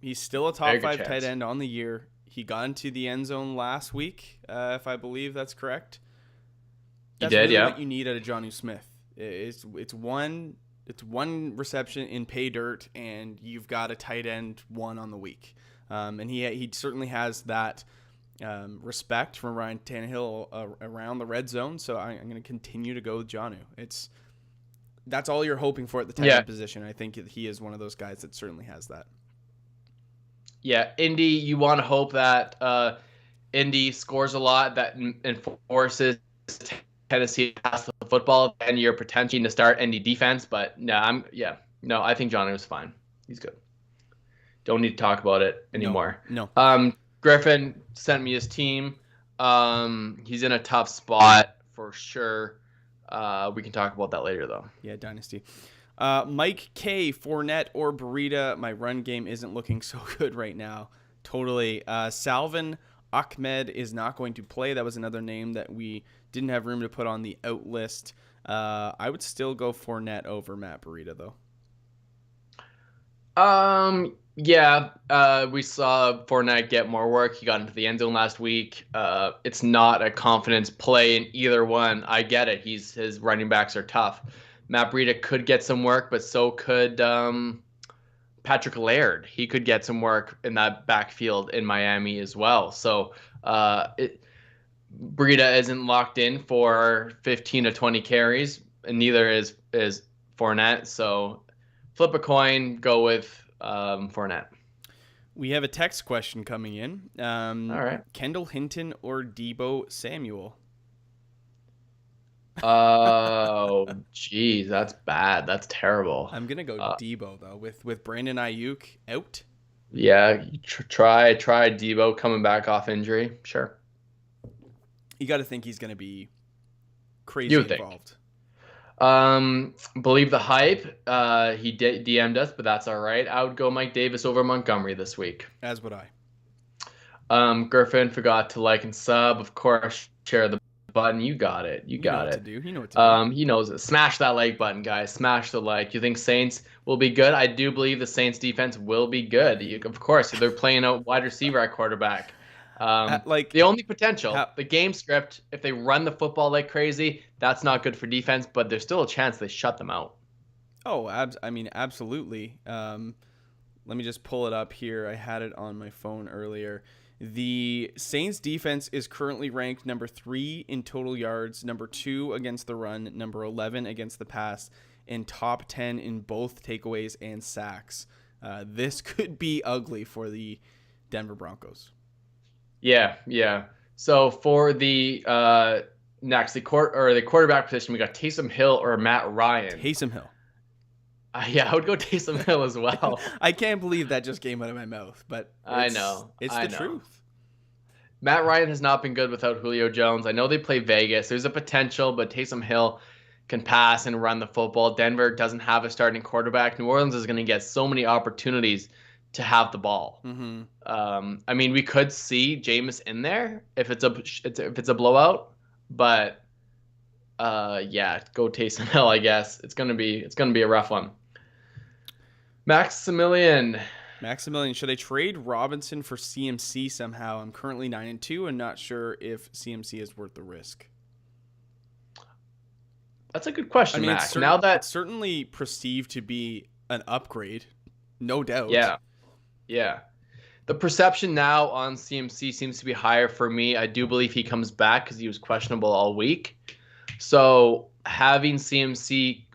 He's still a top 5 tight end on the year. He got into the end zone last week, if I believe that's correct. That's really what you need out of Jonnu Smith. It's one reception in pay dirt, and you've got a tight end 1 on the week. And he certainly has that respect from Ryan Tannehill around the red zone, so I'm going to continue to go with Jonnu. That's all you're hoping for at the tight end position. I think he is one of those guys that certainly has that. Yeah, Indy, you want to hope that Indy scores a lot, that enforces Tennessee to pass the football, and you're potentially to start Indy defense. But I think Jonnu is fine. He's good. Don't need to talk about it anymore. No. Griffin sent me his team. He's in a tough spot for sure. We can talk about that later, though. Yeah, Dynasty. Mike K, Fournette or Burita. My run game isn't looking so good right now. Totally. Salvin Ahmed is not going to play. That was another name that we didn't have room to put on the out list. I would still go Fournette over Matt Burita, though. We saw Fournette get more work. He got into the end zone last week. It's not a confidence play in either one. I get it. His running backs are tough. Matt Breida could get some work, but so could Patrick Laird. He could get some work in that backfield in Miami as well. So Breida isn't locked in for 15 to 20 carries, and neither is Fournette. So flip a coin, go with Fournette. We have a text question coming in. All right. Kendall Hinton or Deebo Samuel? Oh, geez, that's bad. That's terrible. I'm gonna go Deebo though, with Brandon Ayuk out. Yeah, try Debo coming back off injury. Sure. You got to think he's gonna be crazy You would think. involved. Believe the hype. He DM'd us, but that's all right. I would go Mike Davis over Montgomery this week. As would I. Griffin forgot to like and sub. Of course, share the button. You got it. You got it. You know what to do. He knows it. Smash that like button, guys. Smash the like. You think Saints will be good? I do believe the Saints defense will be good. Of course, they're playing a wide receiver at quarterback. The only potential, the game script, if they run the football like crazy, that's not good for defense, but there's still a chance they shut them out. Oh, absolutely. Let me just pull it up here. I had it on my phone earlier. The Saints defense is currently ranked number 3 in total yards, number 2 against the run, number 11 against the pass, and top 10 in both takeaways and sacks. This could be ugly for the Denver Broncos. Yeah. So for the quarterback position, we got Taysom Hill or Matt Ryan. Taysom Hill. I would go Taysom Hill as well. I can't believe that just came out of my mouth, but I know. It's the truth. Matt Ryan has not been good without Julio Jones. I know they play Vegas. There's a potential, but Taysom Hill can pass and run the football. Denver doesn't have a starting quarterback. New Orleans is going to get so many opportunities to have the ball. Mm-hmm. We could see Jameis in there if it's a blowout, but go Taysom Hill. I guess it's gonna be a rough one. Maximilian, should I trade Robinson for CMC somehow? I'm currently 9-2 and not sure if CMC is worth the risk. That's a good question, Max. It's certainly perceived to be an upgrade, no doubt. Yeah. The perception now on CMC seems to be higher for me. I do believe he comes back because he was questionable all week. So having CMC,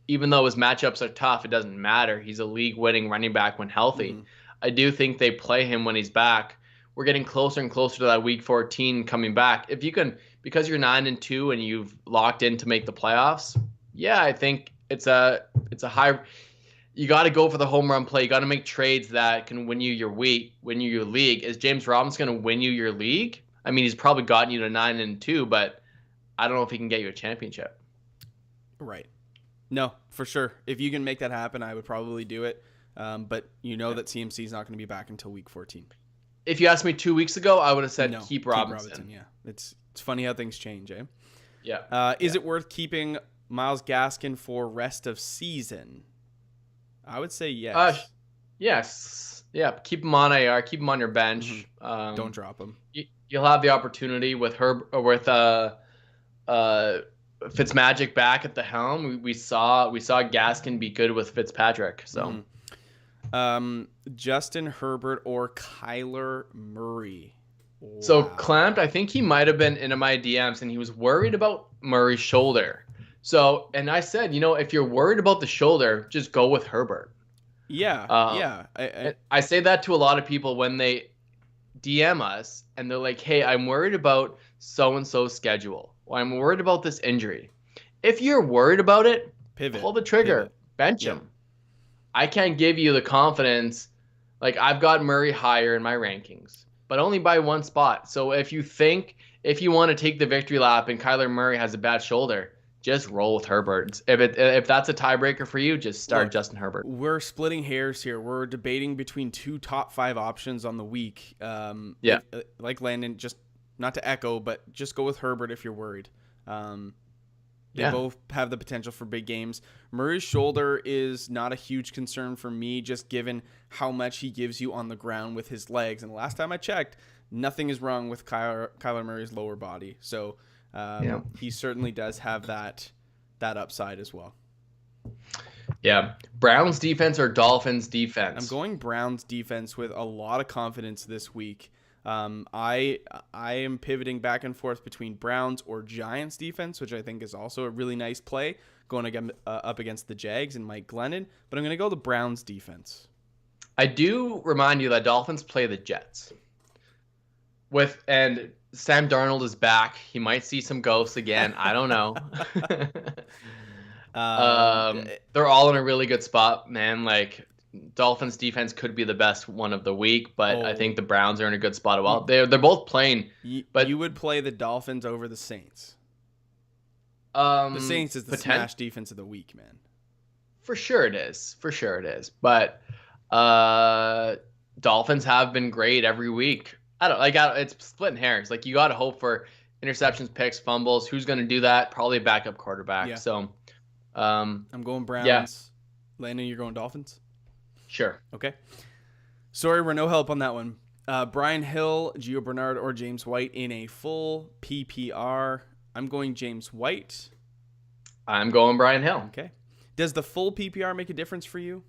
even though his matchups are tough, it doesn't matter. He's a league-winning running back when healthy. Mm-hmm. I do think they play him when he's back. We're getting closer and closer to that week 14 coming back. If you can, because you're 9-2 and you've locked in to make the playoffs, I think it's a high. You got to go for the home run play. You got to make trades that can win you your league. Is James Robinson going to win you your league? He's probably gotten you to 9-2, but I don't know if he can get you a championship. Right. No, for sure. If you can make that happen, I would probably do it. But that CMC is not going to be back until week 14. If you asked me 2 weeks ago, I would have said keep Robinson. Yeah. It's funny how things change, eh? Yeah. Is it worth keeping Myles Gaskin for rest of season? I would say yes. Yes. Yeah. Keep him on AR. Keep him on your bench. Mm-hmm. Don't drop him. You'll have the opportunity with Fitzmagic back at the helm. We saw Gaskin be good with Fitzpatrick. So, Justin Herbert or Kyler Murray. Wow. So clamped. I think he might have been into my DMs, and he was worried about Murray's shoulder. So, and I said, if you're worried about the shoulder, just go with Herbert. Yeah. I say that to a lot of people when they DM us and they're like, hey, I'm worried about so-and-so's schedule. Or I'm worried about this injury. If you're worried about it, pull the trigger, bench him. I can't give you the confidence. Like, I've got Murray higher in my rankings, but only by one spot. So if you want to take the victory lap and Kyler Murray has a bad shoulder, just roll with Herbert. If that's a tiebreaker for you, just start Justin Herbert. We're splitting hairs here. We're debating between 2 top 5 options on the week. Like Landon, just not to echo, but just go with Herbert if you're worried. They both have the potential for big games. Murray's shoulder is not a huge concern for me, just given how much he gives you on the ground with his legs. And the last time I checked, nothing is wrong with Kyler Murray's lower body. So he certainly does have that upside as well. Yeah. Browns defense or Dolphins defense? I'm going Browns defense with a lot of confidence this week. I am pivoting back and forth between Browns or Giants defense, which I think is also a really nice play going again up against the Jags and Mike Glennon. But I'm going to go the Browns defense. I do remind you that Dolphins play the Jets. And Sam Darnold is back. He might see some ghosts again. I don't know. They're all in a really good spot, man. Like Dolphins defense could be the best one of the week, but I think the Browns are in a good spot as well. They're both playing, but you would play the Dolphins over the Saints. The Saints is the smash defense of the week, man. For sure it is. But Dolphins have been great every week. It's splitting hairs. Like you got to hope for interceptions, picks, fumbles. Who's going to do that? Probably a backup quarterback. Yeah. So I'm going Browns. Yeah. Landon, you're going Dolphins? Sure. Okay. Sorry, we're no help on that one. Brian Hill, Gio Bernard, or James White in a full PPR. I'm going James White. I'm going Brian Hill. Okay. Does the full PPR make a difference for you?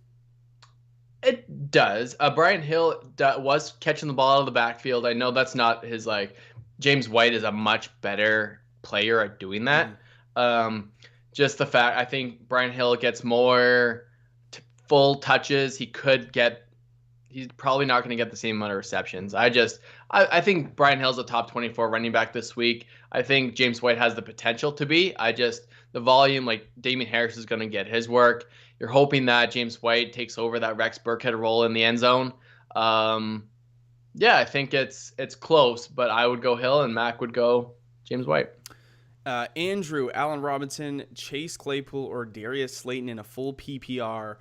It does. Brian Hill was catching the ball out of the backfield. I know that's not his James White is a much better player at doing that. Just the fact I think Brian Hill gets more full touches. He's probably not going to get the same amount of receptions. I think Brian Hill's a top 24 running back this week. I think James White has the potential to be. The volume, like Damian Harris is going to get his work. You're hoping that James White takes over that Rex Burkhead role in the end zone. I think it's close, but I would go Hill and Mac would go James White. Andrew, Allen Robinson, Chase Claypool, or Darius Slayton in a full PPR.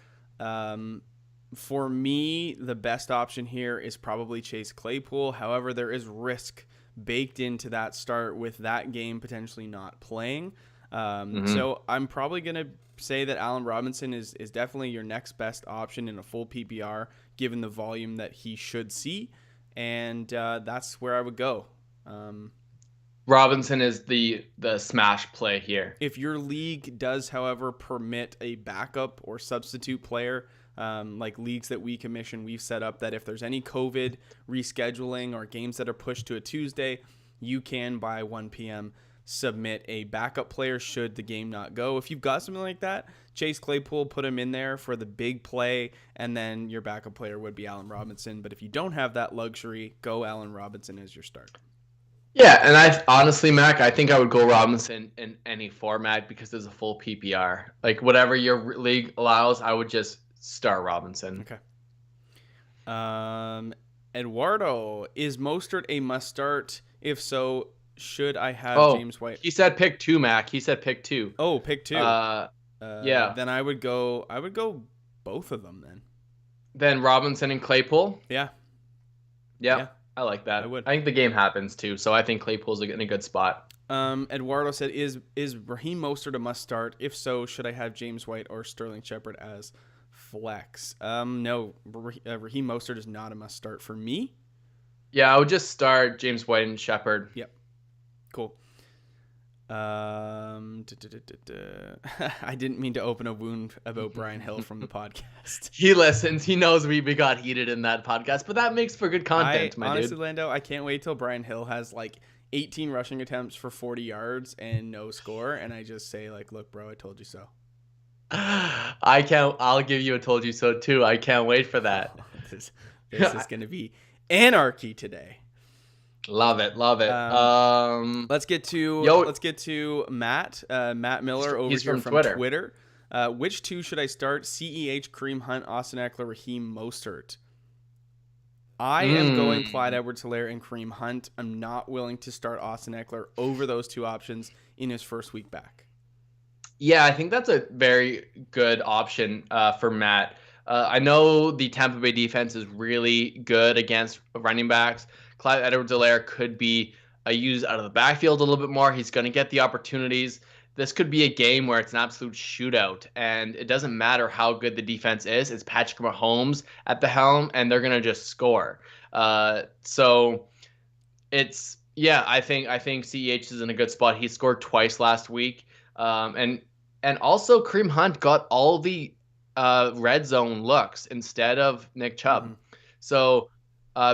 For me, the best option here is probably Chase Claypool. However, there is risk baked into that start with that game potentially not playing. So I'm probably going to say that Allen Robinson is definitely your next best option in a full PPR, given the volume that he should see. And that's where I would go. Robinson is the smash play here. If your league does, however, permit a backup or substitute player, like leagues that we commission, we've set up that if there's any COVID rescheduling or games that are pushed to a Tuesday, you can by 1 p.m. submit a backup player should the game not go. If you've got something like that, Chase Claypool, put him in there for the big play, and then your backup player would be Allen Robinson. But if you don't have that luxury, go Allen Robinson as your start. Yeah, and I honestly, Mac, I think I would go Robinson in any format because there's a full PPR. Like whatever your league allows, I would just start Robinson. Okay. Eduardo, is Mostert a must start? If so, should I have James White? He said pick 2, Mac. He said pick 2. Oh, pick 2. Yeah. Then I would go both of them then. Then Robinson and Claypool? Yeah. I like that. I would. I think the game happens too, so I think Claypool's in a good spot. Eduardo said, is Raheem Mostert a must start? If so, should I have James White or Sterling Shepard as flex? No, Raheem Mostert is not a must start for me. Yeah, I would just start James White and Shepard. Yep. Cool. I didn't mean to open a wound about Brian Hill from the podcast. He listens. He knows we got heated in that podcast, but that makes for good content, honestly, dude. Lando, I can't wait till Brian Hill has 18 rushing attempts for 40 yards and no score, and I just say look, bro, I told you so. I'll give you a told you so too. I can't wait for that. This is going to be anarchy today. Love it. Let's get to Matt Miller over here from Twitter. Which 2 should I start? CEH, Kareem Hunt, Austin Eckler, Raheem Mostert. I am going Clyde Edwards-Helaire and Kareem Hunt. I'm not willing to start Austin Eckler over those 2 options in his first week back. Yeah, I think that's a very good option for Matt. I know the Tampa Bay defense is really good against running backs. Clyde Edwards-Helaire could be used out of the backfield a little bit more. He's going to get the opportunities. This could be a game where it's an absolute shootout, and it doesn't matter how good the defense is. It's Patrick Mahomes at the helm, and they're going to just score. So it's I think CEH is in a good spot. He scored twice last week, and also Kareem Hunt got all the red zone looks instead of Nick Chubb. So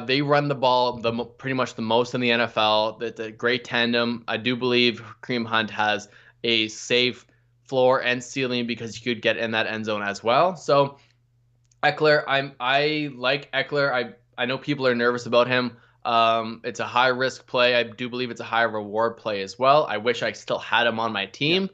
they run the ball pretty much the most in the NFL. That's a great tandem. I do believe Kareem Hunt has a safe floor and ceiling because you could get in that end zone as well. So Eckler, I like Eckler. I know people are nervous about him. It's a high risk play. I do believe it's a high reward play as well. I wish I still had him on my Yeah. team,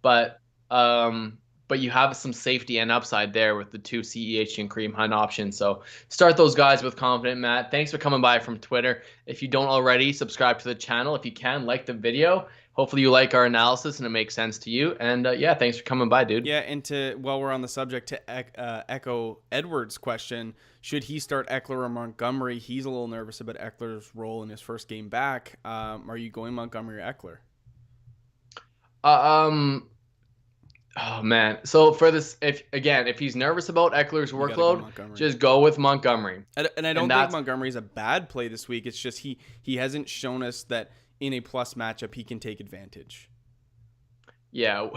but um, but you have some safety and upside there with the two CEH and Kareem Hunt options. So start those guys with confident, Matt. Thanks for coming by from Twitter. If you don't already, subscribe to the channel. If you can, like the video. Hopefully you like our analysis and it makes sense to you. And yeah, thanks for coming by, dude. Yeah, and while we're on the subject, to echo Edwards' question, should he start Eckler or Montgomery? He's a little nervous about Eckler's role in his first game back. Are you going Montgomery or Eckler? Oh man. So for this, if he's nervous about Eckler's You gotta go workload, Montgomery. just go with Montgomery. And I don't think Montgomery's a bad play this week. It's just he hasn't shown us that in a plus matchup he can take advantage. Yeah,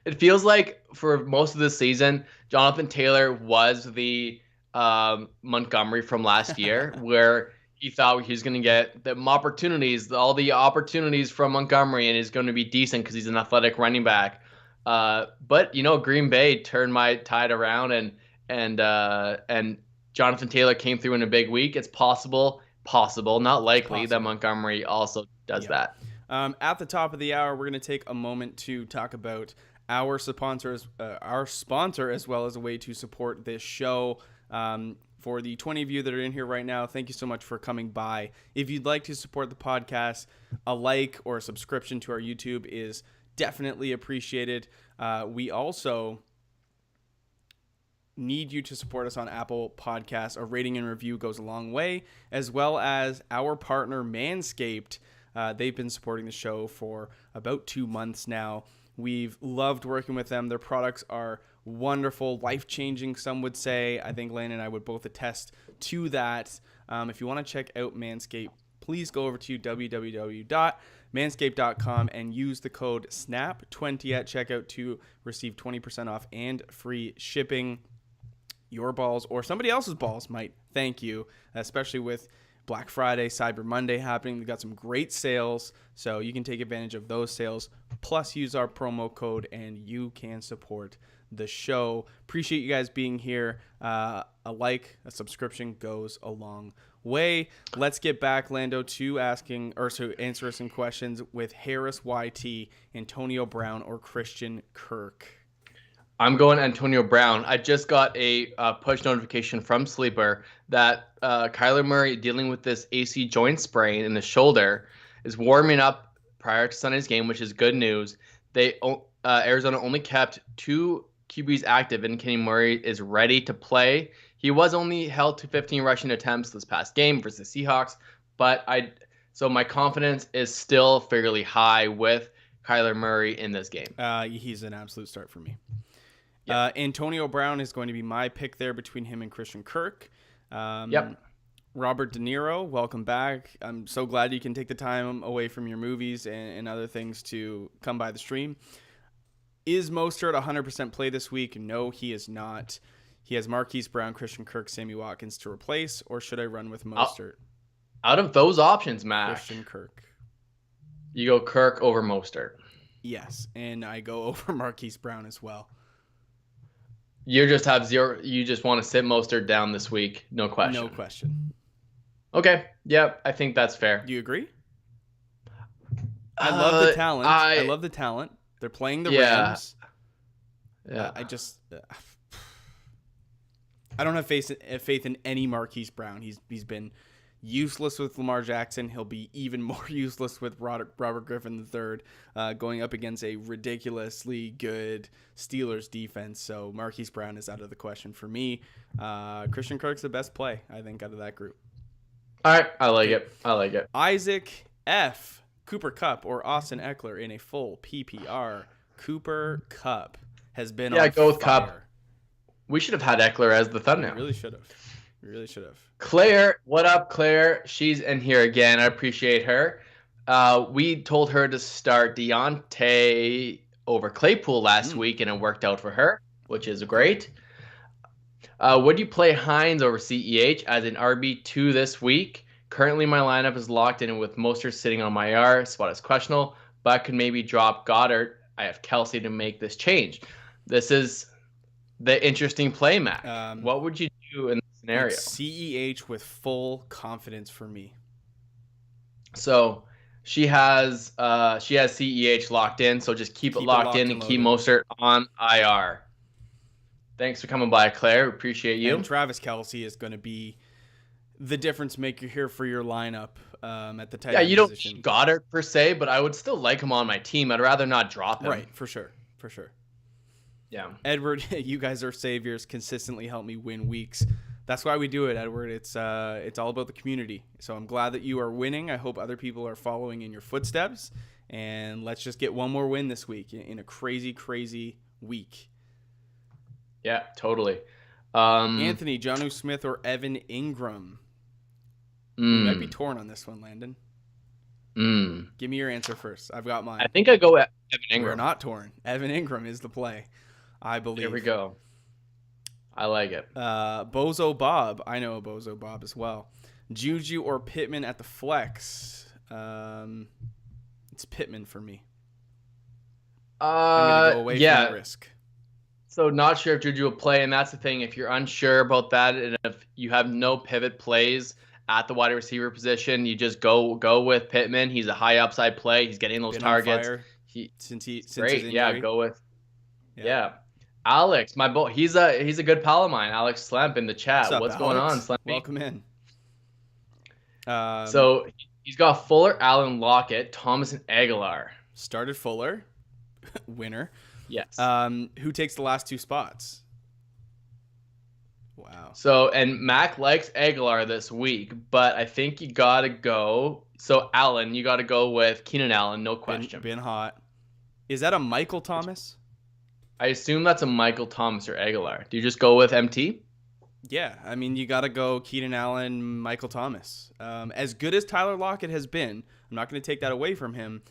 it feels like for most of the season, Jonathan Taylor was the Montgomery from last year, where he thought he was going to get all the opportunities from Montgomery, and he's going to be decent because he's an athletic running back. But Green Bay turned my tide around, and Jonathan Taylor came through in a big week. It's possible, not likely, that Montgomery also does that. At the top of the hour, we're going to take a moment to talk about our sponsors, our sponsor, as well as a way to support this show. For the 20 of you that are in here right now, thank you so much for coming by. If you'd like to support the podcast, a like or a subscription to our YouTube is definitely appreciated. We also need you to support us on Apple Podcasts. A rating and review goes a long way, as well as our partner Manscaped. They've been supporting the show for about 2 months now. We've loved working with them. Their products are wonderful, life-changing, some would say. I think Lane and I would both attest to that. If you want to check out Manscaped, please go over to www.manscaped.com and use the code SNAP20 at checkout to receive 20% off and free shipping. Your balls or somebody else's balls might thank you, especially with Black Friday, Cyber Monday happening. We've got some great sales, so you can take advantage of those sales, plus use our promo code, and you can support the show. Appreciate you guys being here. A subscription goes a long way. Let's get back, Lando, to answer some questions with Harris YT, Antonio Brown, or Christian Kirk. I'm going Antonio Brown. I just got a push notification from Sleeper that Kyler Murray, dealing with this AC joint sprain in the shoulder, is warming up prior to Sunday's game, which is good news. Arizona only kept 2 QBs active, and Kenny Murray is ready to play. He was only held to 15 rushing attempts this past game versus the Seahawks, so my confidence is still fairly high with Kyler Murray in this game. He's an absolute start for me. Yep. Antonio Brown is going to be my pick there between him and Christian Kirk. Yep. Robert De Niro, welcome back. I'm so glad you can take the time away from your movies and other things to come by the stream. Is Mostert 100% play this week? No, he is not. He has Marquise Brown, Christian Kirk, Sammy Watkins to replace, or should I run with Mostert? Out of those options, Matt, Christian Kirk. You go Kirk over Mostert. Yes, and I go over Marquise Brown as well. You just have zero. You just want to sit Mostert down this week. No question. No question. Okay. Yep. I think that's fair. Do you agree? I love the talent. I love the talent. They're playing the Rams. Yeah. I don't have faith in any Marquise Brown. He's been useless with Lamar Jackson. He'll be even more useless with Robert Griffin III going up against a ridiculously good Steelers defense. So Marquise Brown is out of the question for me. Christian Kirk's the best play, I think, out of that group. All right. I like it. Isaac F. Cooper Kupp or Austin Eckler in a full PPR. Cooper Kupp has been on go with fire. Kupp. We should have had Eckler as the thumbnail. We really should have. Claire, what up, Claire? She's in here again. I appreciate her. We told her to start Deontay over Claypool last week, and it worked out for her, which is great. Would you play Hines over CEH as an RB2 this week? Currently, my lineup is locked in with Mostert sitting on my IR. Spot is questionable, but I could maybe drop Goddard. I have Kelsey to make this change. This is the interesting play, Mac. Um, What would you do in this scenario? it's CEH with full confidence for me. So she has CEH locked in, so just keep it Keep it locked locked in and and keep loaded. Mostert on IR. Thanks for coming by, Claire. Appreciate you. And Travis Kelce is going to be the difference maker here for your lineup at the tight Yeah, end you don't position. need Goddard per se, but I would still like him on my team. I'd rather not drop him. Right, for sure. For sure. Yeah. Edward, you guys are saviors. Consistently help me win weeks. That's why we do it, Edward. It's all about the community. So I'm glad that you are winning. I hope other people are following in your footsteps. And let's just get one more win this week in a crazy, crazy week. Yeah, totally. Anthony, Jonnu Smith, or Evan Ingram? We might be torn on this one, Landon. Give me your answer first. I've got mine. I think I go Evan Ingram. We're not torn. Evan Ingram is the play, I believe. Here we go. I like it. Bozo Bob. I know a Bozo Bob as well. Juju or Pittman at the flex? It's Pittman for me. I'm going to go away from the risk. So not sure if Juju will play, and that's the thing. If you're unsure about that, and if you have no pivot plays at the wide receiver position, you just go with Pittman. He's a high upside play. He's getting those targets. Since his great. injury. Yeah, go with. Yeah. Alex, my boy, he's a good pal of mine. Alex Slemp in the chat. What's going on, Slemp? Welcome in. So he's got Fuller, Allen, Lockett, Thomas, and Aguilar. Started Fuller, winner. Yes. Who takes the last two spots? Wow. So, and Mac likes Aguilar this week, but I think you got to go. So, Allen, you got to go with Keenan Allen, no question. Been hot. Is that a Michael Thomas? I assume that's a Michael Thomas or Aguilar. Do you just go with MT? Yeah, I mean, you got to go Keenan Allen, Michael Thomas. As good as Tyler Lockett has been, I'm not going to take that away from him.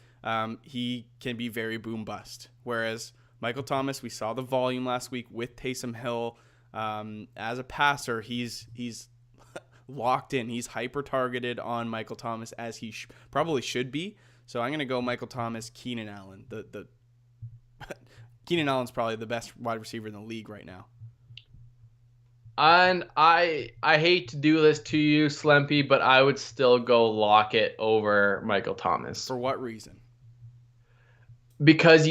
He can be very boom bust. Whereas Michael Thomas, we saw the volume last week with Taysom Hill. As a passer, he's locked in. He's hyper targeted on Michael Thomas as he probably should be. So I'm going to go Michael Thomas, Keenan Allen. The Keenan Allen's probably the best wide receiver in the league right now. And I hate to do this to you, Slempy, but I would still go Lockett over Michael Thomas. For what reason? Because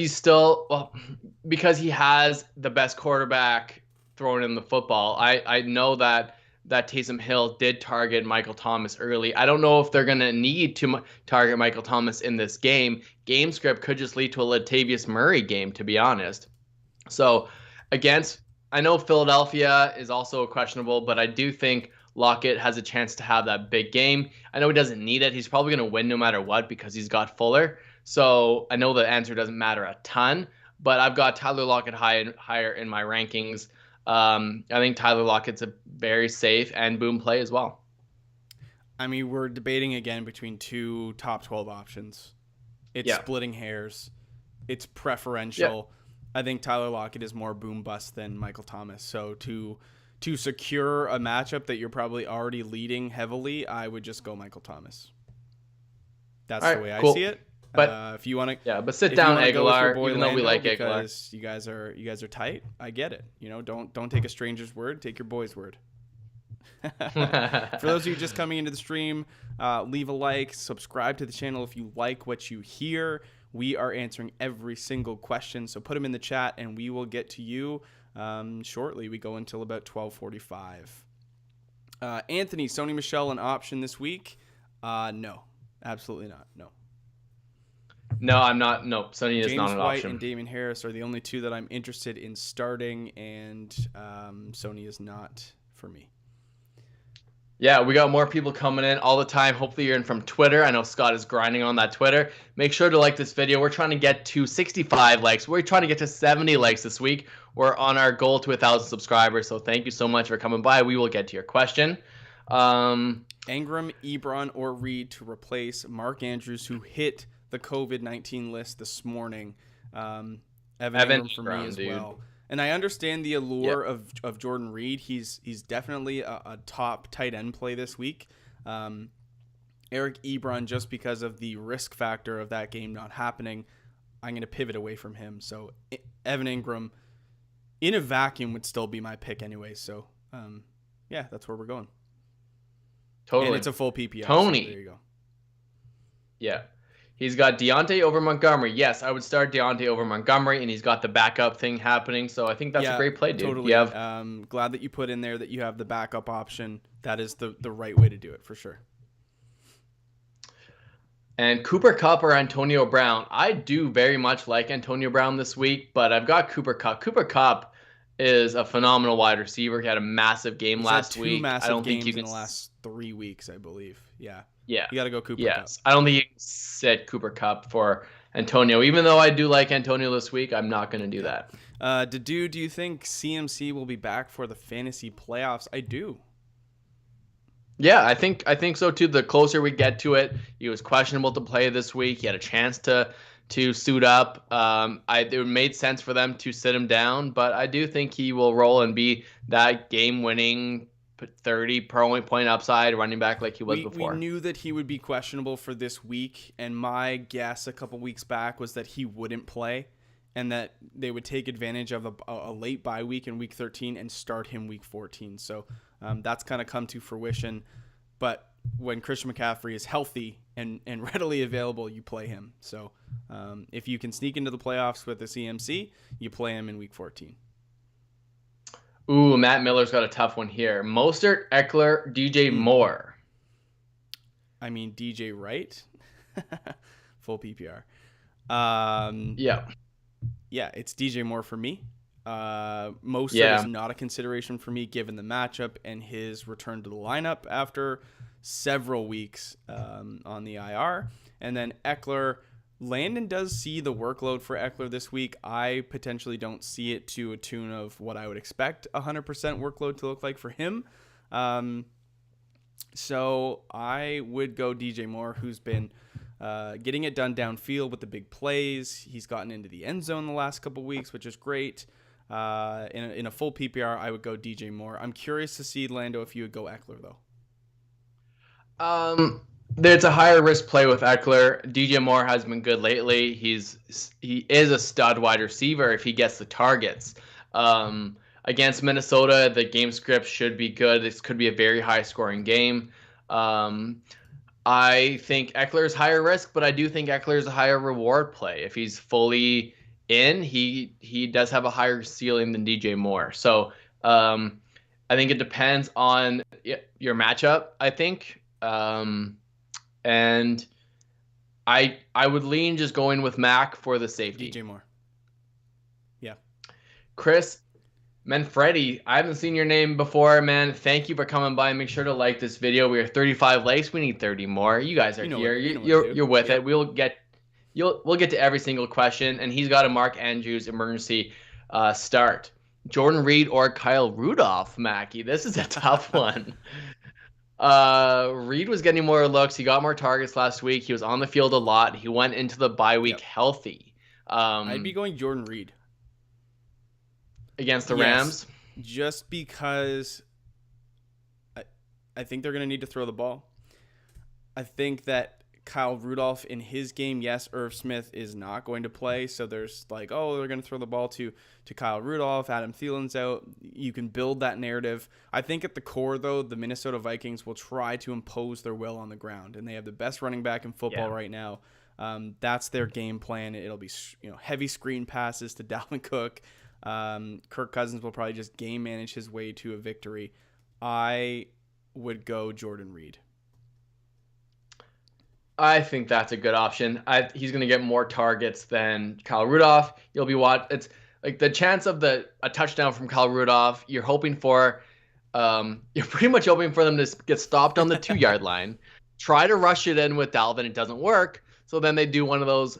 because he has the best quarterback throwing in the football. I know that Taysom Hill did target Michael Thomas early. I don't know if they're going to need to target Michael Thomas in this game. Game script could just lead to a Latavius Murray game, to be honest. So I know Philadelphia is also questionable, but I do think Lockett has a chance to have that big game. I know he doesn't need it. He's probably going to win no matter what because he's got Fuller. So I know the answer doesn't matter a ton, but I've got Tyler Lockett higher in my rankings. I think Tyler Lockett's a very safe and boom play as well. I mean, we're debating again between two top 12 options. It's splitting hairs. It's preferential. Yeah. I think Tyler Lockett is more boom bust than Michael Thomas. So to secure a matchup that you're probably already leading heavily, I would just go Michael Thomas. That's the way I see it. But if you want to, but sit down, Aguilar. Even though we like Aguilar, because you guys are tight. I get it. Don't take a stranger's word. Take your boy's word. For those of you just coming into the stream, leave a like, subscribe to the channel if you like what you hear. We are answering every single question, so put them in the chat, and we will get to you shortly. We go until about 12:45. Anthony, Sony Michel, an option this week? No, absolutely not. No. No, I'm not. No, Sony is not an option. James White and Damien Harris are the only two that I'm interested in starting, and Sony is not for me. Yeah, we got more people coming in all the time. Hopefully you're in from Twitter. I know Scott is grinding on that Twitter. Make sure to like this video. We're trying to get to 65 likes. We're trying to get to 70 likes this week. We're on our goal to 1,000 subscribers. So thank you so much for coming by. We will get to your question. Ingram, Ebron, or Reed to replace Mark Andrews, who hit the COVID-19 list this morning. Evan Ingram for me as well. And I understand the allure of Jordan Reed. He's definitely a top tight end play this week. Eric Ebron, just because of the risk factor of that game not happening, I'm going to pivot away from him. So Evan Ingram in a vacuum would still be my pick anyway. So, yeah, that's where we're going. Totally. And it's a full PPR. Tony. So there you go. Yeah. He's got Deontay over Montgomery. Yes, I would start Deontay over Montgomery, and he's got the backup thing happening. So I think that's a great play, dude. Totally. You have... Glad that you put in there that you have the backup option. That is the right way to do it for sure. And Cooper Kupp or Antonio Brown. I do very much like Antonio Brown this week, but I've got Cooper Kupp. Cooper Kupp is a phenomenal wide receiver. He had a massive game last week. I don't think you can in the last 3 weeks, I believe. Yeah. Yeah. You got to go Cooper Kupp. Kupp. I don't think you can sit Cooper Kupp for Antonio. Even though I do like Antonio this week, I'm not going to do that. Do you think CMC will be back for the fantasy playoffs? I do. Yeah, I think so too. The closer we get to it, he was questionable to play this week. He had a chance to suit up. It made sense for them to sit him down, but I do think he will roll and be that game-winning 30-point upside running back like he was before. We knew that he would be questionable for this week, and my guess a couple weeks back was that he wouldn't play and that they would take advantage of a late bye week in week 13 and start him week 14. So that's kind of come to fruition. But when Christian McCaffrey is healthy and readily available, you play him. So if you can sneak into the playoffs with the CMC, you play him in week 14. Ooh, Matt Miller's got a tough one here. Mostert, Eckler, DJ Moore. I mean, DJ Wright. Full PPR. Yeah. Yeah, it's DJ Moore for me. Mostert is not a consideration for me given the matchup and his return to the lineup after several weeks on the IR. And then Eckler, Landon does see the workload for Eckler this week. I potentially don't see it to a tune of what I would expect 100% workload to look like for him. So I would go DJ Moore, who's been getting it done downfield with the big plays. He's gotten into the end zone the last couple weeks, which is great. In a full PPR, I would go DJ Moore. I'm curious to see, Lando, if you would go Eckler, though. It's a higher risk play with Eckler. DJ Moore has been good lately. He is a stud wide receiver if he gets the targets. Against Minnesota, the game script should be good. This could be a very high scoring game. I think Eckler is higher risk, but I do think Eckler is a higher reward play. If he's fully in, he does have a higher ceiling than DJ Moore. So I think it depends on your matchup, I think. And I would lean just going with Mac for the safety. DJ Moore. Yeah. Chris Manfredi, I haven't seen your name before, man. Thank you for coming by. Make sure to like this video. We are 35 likes. We need 30 more. You guys are here. You're with it. We'll get to every single question. And he's got a Mark Andrews emergency start. Jordan Reed or Kyle Rudolph, Mackie. This is a tough one. Reed was getting more looks. He got more targets last week. He was on the field a lot. He went into the bye week healthy. I'd be going Jordan Reed against the Rams, just because I think they're going to need to throw the ball. I think that Kyle Rudolph in his game, yes, Irv Smith is not going to play. So there's like, oh, they're going to throw the ball to Kyle Rudolph. Adam Thielen's out. You can build that narrative. I think at the core, though, the Minnesota Vikings will try to impose their will on the ground, and they have the best running back in football right now. That's their game plan. It'll be heavy screen passes to Dalvin Cook. Kirk Cousins will probably just game manage his way to a victory. I would go Jordan Reed. I think that's a good option. He's going to get more targets than Kyle Rudolph. It's like the chance of a touchdown from Kyle Rudolph. You're hoping for, you're pretty much hoping for them to get stopped on the 2-yard line. Try to rush it in with Dalvin. It doesn't work. So then they do one of those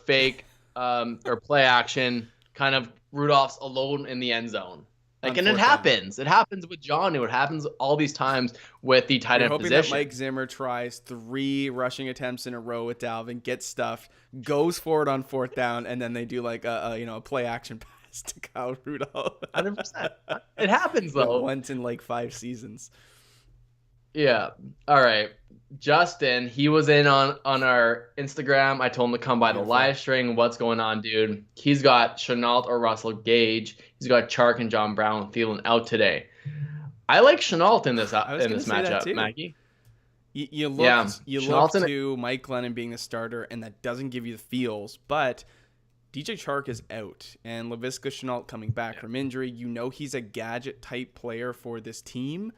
fake or play action kind of Rudolph's alone in the end zone. And it happens. It happens with Jonnu. It happens all these times with the tight end hoping position. That Mike Zimmer tries 3 rushing attempts in a row with Dalvin, gets stuffed, goes for it on 4th down, and then they do like a play action pass to Kyle Rudolph. 100%. It happens though. Once in like 5 seasons. Yeah. All right. Justin, he was in on our Instagram. I told him to come by the Beautiful. live stream. What's going on, dude? He's got Chenault or Russell Gage. He's got Chark and John Brown feeling out today. I like Chenault I was in gonna this say that matchup, too. Maggie. You Yeah, looked Chenault's in. to Mike Glennon being the starter, and that doesn't give you the feels. But DJ Chark is out, and Laviska Shenault coming back from injury. You know he's a gadget type player for this team.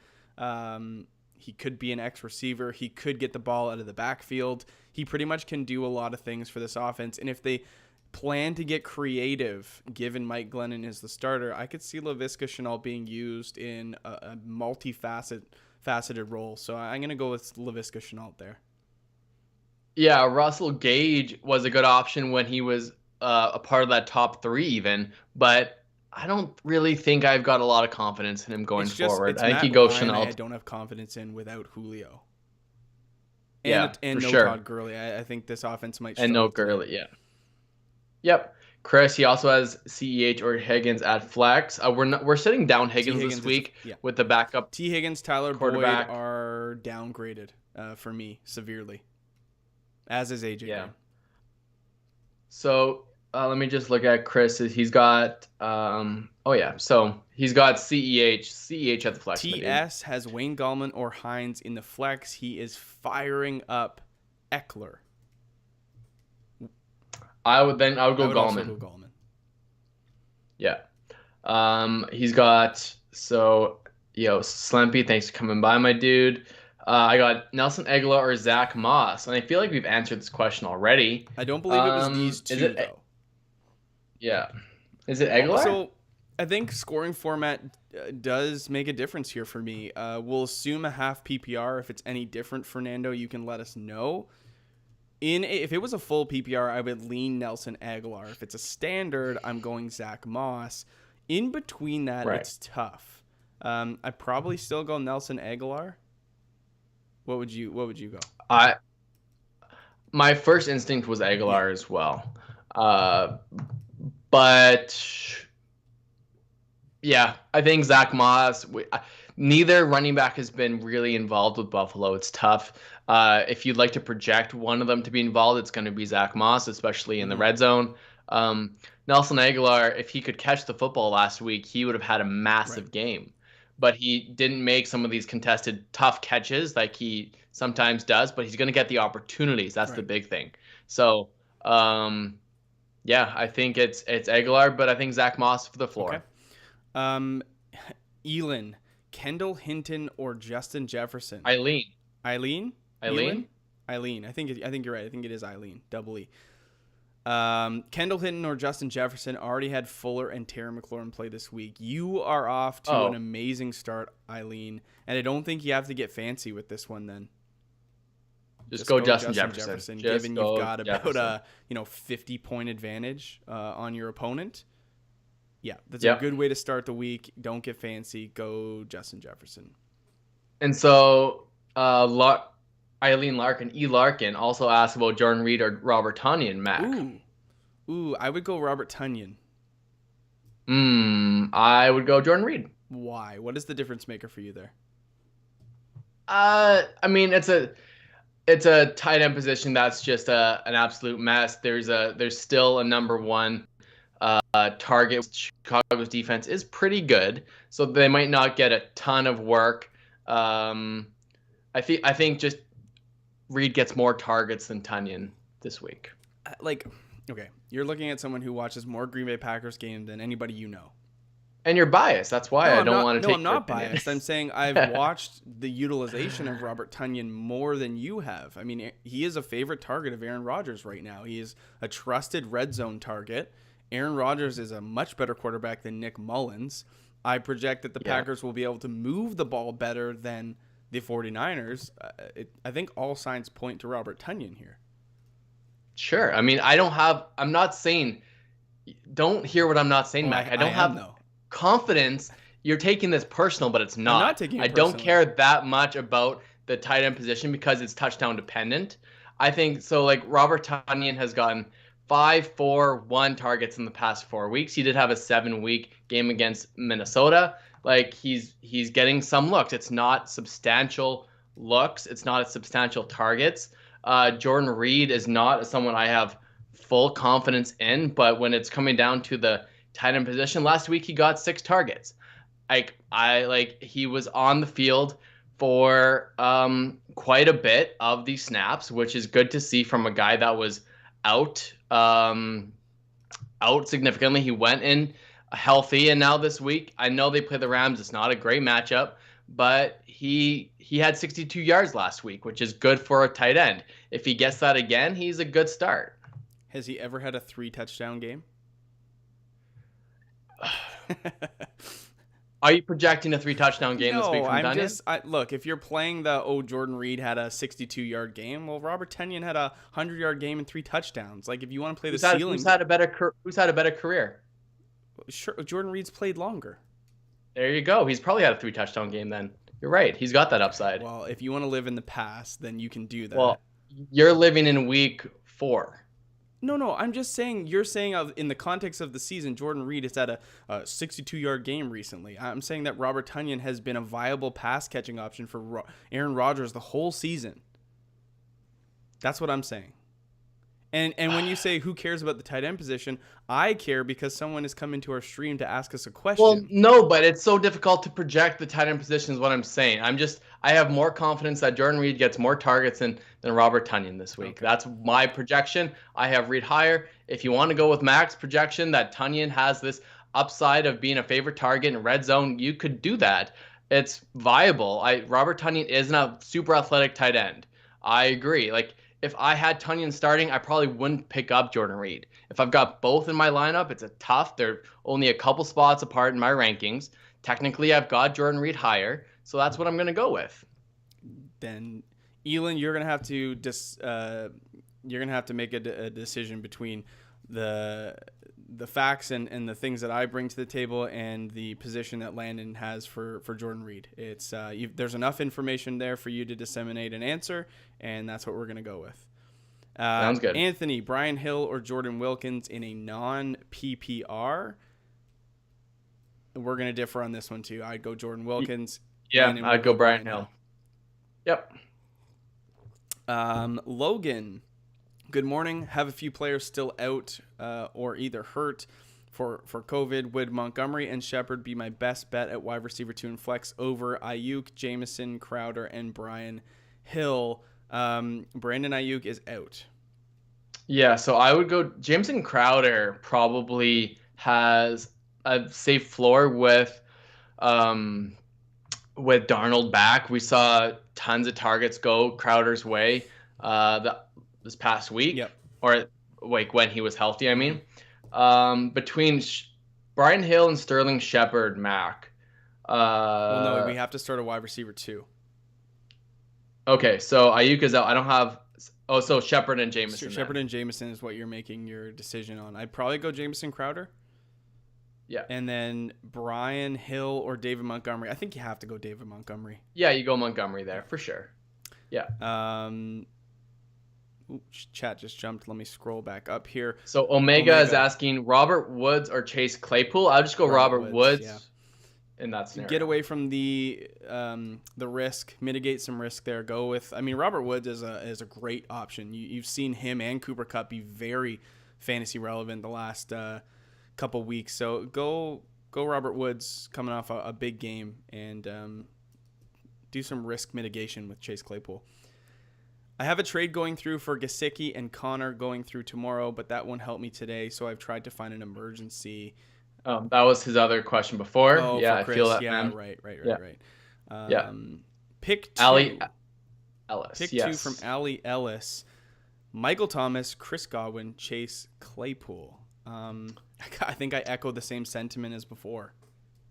He could be an X receiver. He could get the ball out of the backfield. He pretty much can do a lot of things for this offense. And if they plan to get creative, given Mike Glennon is the starter, I could see Laviska Shenault being used in a multifaceted role. So I'm going to go with Laviska Shenault there. Yeah, Russell Gage was a good option when he was a part of that top three, even. But I don't really think I've got a lot of confidence in him going forward. It's I think Matt he goes Ryan Chenault. I don't have confidence in without Julio. Yeah, And for no sure. Todd Gurley. I think this offense might And no struggle Gurley, yeah. Yep. Chris, he also has CEH or Higgins at flex. We're sitting down Higgins Higgins this week yeah. with the backup. T. Higgins, Tyler Boyd quarterback. are downgraded for me severely, as is AJ Yeah. Brown. So let me just look at Chris. He's got so he's got CEH at the flex. TS has Wayne Gallman or Hines in the flex. He is firing up Eckler. I would go Also Gallman. go Gallman. Yeah. He's got Slempy. Thanks for coming by, my dude. I got Nelson Aguilar or Zach Moss, and I feel like we've answered this question already. I don't believe it was these two though. Yeah. Is it Aguilar? So I think scoring format does make a difference here for me. We'll assume a half PPR. If it's any different, Fernando, you can let us know. If it was a full PPR, I would lean Nelson Aguilar. If it's a standard, I'm going Zach Moss. In between that, It's tough. I'd probably still go Nelson Aguilar. What would you go? My first instinct was Aguilar as well. But yeah, I think Zach Moss. Neither running back has been really involved with Buffalo. It's tough. If you'd like to project one of them to be involved, it's going to be Zach Moss, especially in the red zone. Nelson Aguilar, if he could catch the football last week, he would have had a massive game. But he didn't make some of these contested tough catches like he sometimes does, but he's going to get the opportunities. That's the big thing. So, yeah, I think it's Aguilar, but I think Zach Moss for the floor. Okay. Elin, Kendall Hinton or Justin Jefferson? Eileen. I think you're right. I think it is Eileen. Double E. Kendall Hinton or Justin Jefferson. Already had Fuller and Terry McLaurin play this week. You are off to an amazing start, Eileen, and I don't think you have to get fancy with this one. Then just go Justin Jefferson. Given you've got about a 50-point advantage on your opponent. Yeah, that's a good way to start the week. Don't get fancy. Go Justin Jefferson. And so, Eileen Larkin, Larkin also asked about Jordan Reed or Robert Tonyan, Mac. Ooh, I would go Robert Tonyan. I would go Jordan Reed. Why? What is the difference maker for you there? I mean, it's a tight end position that's just an absolute mess. There's still a number one target. Chicago's defense is pretty good, so they might not get a ton of work. I think just Reed gets more targets than Tonyan this week. Okay, you're looking at someone who watches more Green Bay Packers games than anybody you know. And you're biased. That's why I don't want to take. No, I'm not biased. I'm saying I've watched the utilization of Robert Tonyan more than you have. I mean, he is a favorite target of Aaron Rodgers right now. He is a trusted red zone target. Aaron Rodgers is a much better quarterback than Nick Mullins. I project that the Packers will be able to move the ball better than the 49ers. I think all signs point to Robert Tonyan here. Sure. I mean, I'm not saying, don't hear what I'm not saying, Mac. I don't have confidence. You're taking this personal, but it's not. I'm not taking it I don't care that much about the tight end position because it's touchdown dependent. I think so. Like Robert Tonyan has gotten 5, 4, 1 targets in the past 4 weeks. He did have a 7-week game against Minnesota. Like he's getting some looks. It's not substantial looks. It's not substantial targets. Jordan Reed is not someone I have full confidence in, but when it's coming down to the tight end position, last week he got 6 targets. He was on the field for quite a bit of these snaps, which is good to see from a guy that was out out significantly. He went in healthy, and now this week, I know they play the Rams. It's not a great matchup, but he had 62 yards last week, which is good for a tight end. If he gets that again, he's a good start. Has he ever had a 3-touchdown game? Are you projecting a 3-touchdown game this week from Tunyon? Look, if you're playing Jordan Reed had a 62-yard game, well, Robert Tunyon had a 100-yard game and 3 touchdowns. Like, if you want to play the ceiling, who's had a better career? Sure, Jordan Reed's played longer. There you go. He's probably had a 3-touchdown game then. You're right. He's got that upside. Well, if you want to live in the past, then you can do that. Well, you're living in week 4. No, I'm just saying, you're saying in the context of the season, Jordan Reed has had a 62-yard game recently. I'm saying that Robert Tunyon has been a viable pass-catching option for Aaron Rodgers the whole season. That's what I'm saying. And when you say who cares about the tight end position, I care because someone has come into our stream to ask us a question. Well, no, but it's so difficult to project the tight end position is what I'm saying. I have more confidence that Jordan Reed gets more targets than Robert Tunyon this week. Okay. That's my projection. I have Reed higher. If you want to go with Mac's projection that Tunyon has this upside of being a favorite target in red zone, you could do that. It's viable. Robert Tunyon isn't a super athletic tight end. I agree. Like, if I had Tunyon starting, I probably wouldn't pick up Jordan Reed. If I've got both in my lineup, it's tough. They're only a couple spots apart in my rankings. Technically, I've got Jordan Reed higher, so that's what I'm going to go with. Then, Elon, you're going to have to make a decision between the facts and the things that I bring to the table and the position that Landon has for Jordan Reed. It's there's enough information there for you to disseminate an answer, and that's what we're going to go with. Sounds good. Anthony, Brian Hill, or Jordan Wilkins in a non-PPR? We're going to differ on this one too. I'd go Jordan Wilkins. Yeah, I'd go Brian Hill. Yep. Logan, good morning. Have a few players still out or either hurt for COVID. Would Montgomery and Shepard be my best bet at wide receiver 2 and flex over Ayuk, Jameson, Crowder, and Brian Hill? Brandon Ayuk is out. Yeah, so I would go Jameson. Crowder probably has a safe floor with Darnold back. We saw tons of targets go Crowder's way this past week. Yep. Or like when he was healthy, I mean. Between Brian Hill and Sterling Shepard, Mac. Well, no, we have to start a wide receiver 2. Okay, so Ayuk is out. I don't have. Oh, so Shepard and Jameson. Shepard and Jameson is what you're making your decision on. I'd probably go Jameson, Crowder. Yeah. And then Brian Hill or David Montgomery. I think you have to go David Montgomery. Yeah, you go Montgomery there for sure. Yeah. Chat just jumped. Let me scroll back up here. So Omega is asking Robert Woods or Chase Claypool. I'll just go Robert Woods. Yeah. In that scenario. Get away from the risk, mitigate some risk there. Go with, Robert Woods is a great option. You've seen him and Cooper Kupp be very fantasy relevant the last couple weeks. So go Robert Woods coming off a big game and do some risk mitigation with Chase Claypool. I have a trade going through for Gesicki and Connor going through tomorrow, but that won't help me today. So I've tried to find an emergency. That was his other question before. Oh, yeah, I feel that. Yeah, man. Right. Yeah. Pick 2. Ali Ellis. Pick yes. 2 from Ali Ellis. Michael Thomas, Chris Godwin, Chase Claypool. I think I echo the same sentiment as before.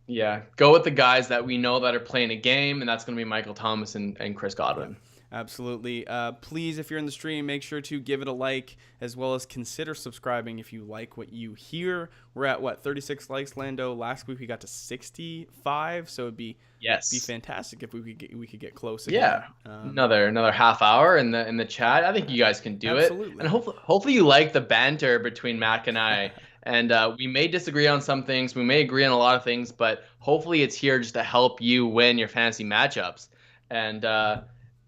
Yeah, go with the guys that we know that are playing a game, and that's going to be Michael Thomas and Chris Godwin. Absolutely. Please, if you're in the stream, make sure to give it a like, as well as consider subscribing if you like what you hear. We're at 36 likes, Lando. Last week we got to 65, so it'd be fantastic if we could get close again. Yeah, another half hour in the chat. I think you guys can do absolutely. it, and hopefully you like the banter between Mac and I. And we may disagree on some things, we may agree on a lot of things, but hopefully it's here just to help you win your fantasy matchups. And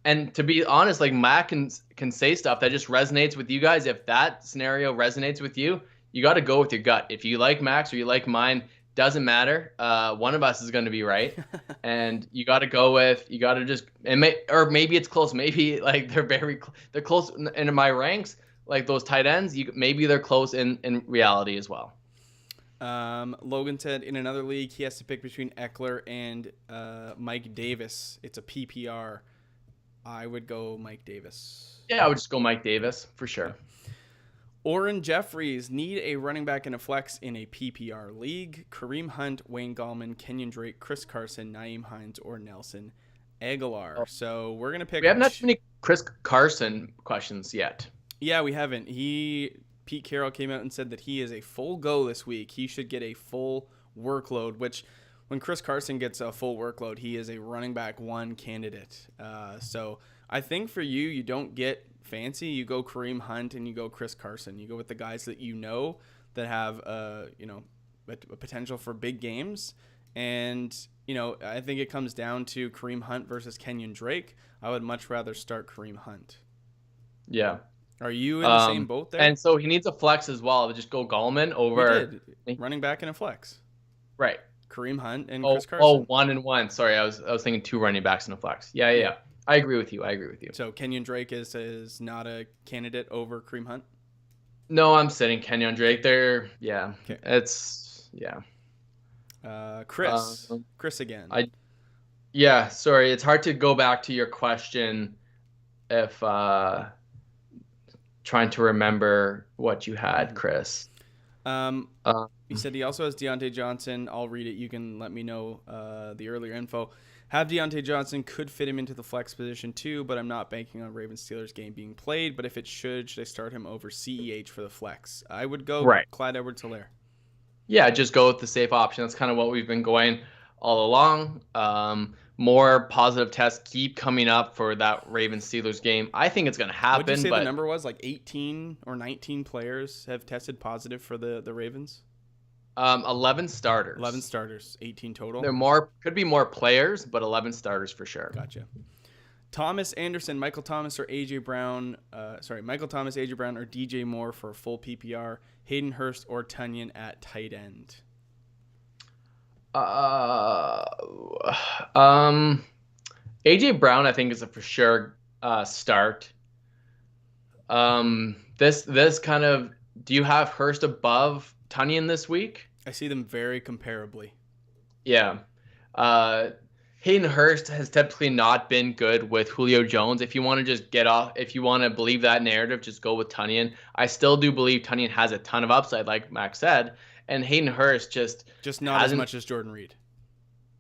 And to be honest, like Matt can say stuff that just resonates with you guys. If that scenario resonates with you, you got to go with your gut. If you like Max or you like mine, doesn't matter. One of us is going to be right, and you got to go with. You got to just or maybe it's close. Maybe like they're close in my ranks. Like those tight ends, maybe they're close in reality as well. Logan said in another league he has to pick between Eckler and Mike Davis. It's a PPR. I would go Mike Davis. Yeah, I would just go Mike Davis for sure. Oren Jeffries, need a running back and a flex in a PPR league. Kareem Hunt, Wayne Gallman, Kenyon Drake, Chris Carson, Nyheim Hines, or Nelson Aguilar. So we're going to pick... We haven't had too many Chris Carson questions yet. Yeah, we haven't. Pete Carroll came out and said that he is a full go this week. He should get a full workload, which... When Chris Carson gets a full workload, he is a running back one candidate. So I think for you don't get fancy. You go Kareem Hunt and you go Chris Carson. You go with the guys that you know that have a potential for big games. And I think it comes down to Kareem Hunt versus Kenyon Drake. I would much rather start Kareem Hunt. Yeah. Are you in the same boat there? And so he needs a flex as well. Just go Gallman over running back and a flex. Right. Kareem Hunt and Chris Carson. 1 and 1. Sorry, I was thinking 2 running backs and a flex. Yeah. I agree with you. So Kenyon Drake is not a candidate over Kareem Hunt? No, I'm sitting Kenyon Drake there. Yeah. Okay. It's Chris again. Sorry, it's hard to go back to your question if trying to remember what you had, Chris. He said he also has Deontay Johnson. I'll read it. You can let me know the earlier info. Have Deontay Johnson, could fit him into the flex position too, but I'm not banking on Ravens-Steelers game being played. But if it should I start him over CEH for the flex? I would go Clyde Edwards-Helaire. Yeah, just go with the safe option. That's kind of what we've been going all along. More positive tests keep coming up for that Ravens-Steelers game. I think it's going to happen. What did you say the number was? Like 18 or 19 players have tested positive for the Ravens? 11 starters. 11 starters, 18 total. Could be more players, but 11 starters for sure. Gotcha. Thomas Anderson, Michael Thomas, or AJ Brown. Michael Thomas, AJ Brown, or DJ Moore for full PPR. Hayden Hurst or Tunyon at tight end. AJ Brown, I think, is a for sure start. This kind of. Do you have Hurst above Tunyon this week? I see them very comparably. Yeah. Hayden Hurst has typically not been good with Julio Jones. If you want to just if you want to believe that narrative, just go with Tunyon. I still do believe Tunyon has a ton of upside, like Max said, and Hayden Hurst just not as much as Jordan Reed.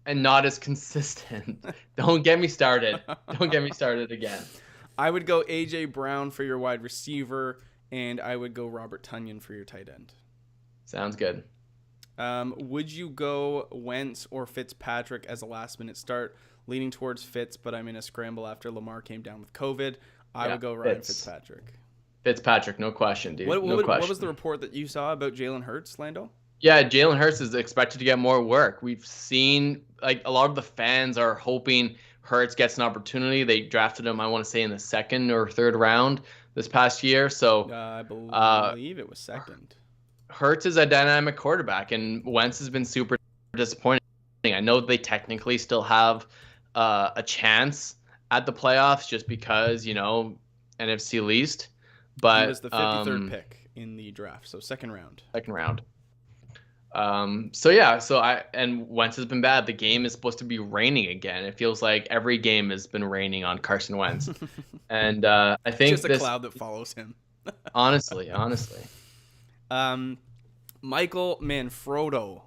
And not as consistent. Don't get me started. Don't get me started again. I would go AJ Brown for your wide receiver, and I would go Robert Tunyon for your tight end. Sounds good. Would you go Wentz or Fitzpatrick as a last-minute start? Leaning towards Fitz, but I'm in a scramble after Lamar came down with COVID. I would go Ryan Fitzpatrick. Fitzpatrick, no question, dude. What was the report that you saw about Jalen Hurts, Lando? Yeah, Jalen Hurts is expected to get more work. We've seen, like, a lot of the fans are hoping Hurts gets an opportunity. They drafted him, I want to say, in the 2nd or 3rd round this past year. So I believe it was 2nd. Hurts is a dynamic quarterback, and Wentz has been super disappointing. I know they technically still have a chance at the playoffs just because, NFC least. But he was the 53rd pick in the draft, so 2nd round. And Wentz has been bad. The game is supposed to be raining again. It feels like every game has been raining on Carson Wentz. And I think it's just a cloud that follows him. honestly. Michael Manforto,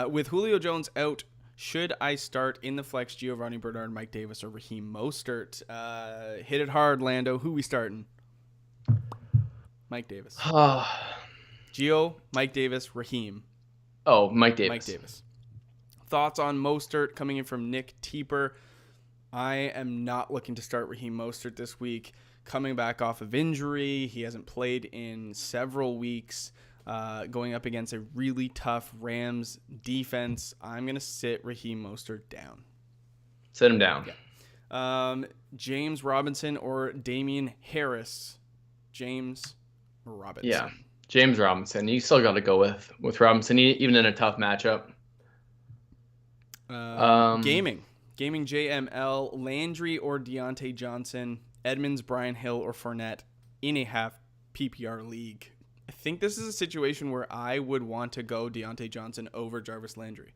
with Julio Jones out, should I start in the flex Giovanni Bernard, Mike Davis, or Raheem Mostert? Hit it hard, Lando. Who we starting? Mike Davis. Gio, Mike Davis, Raheem. Oh, Mike Davis. Thoughts on Mostert coming in from Nick Teeper? I am not looking to start Raheem Mostert this week. Coming back off of injury, he hasn't played in several weeks. Going up against a really tough Rams defense, I'm going to sit Raheem Mostert down. Sit him down. James Robinson or Damian Harris? James Robinson. Yeah, James Robinson. You still got to go with Robinson, even in a tough matchup. Gaming JML, Landry or Deontay Johnson, Edmonds, Brian Hill, or Fournette in a half PPR league. I think this is a situation where I would want to go Deontay Johnson over Jarvis Landry.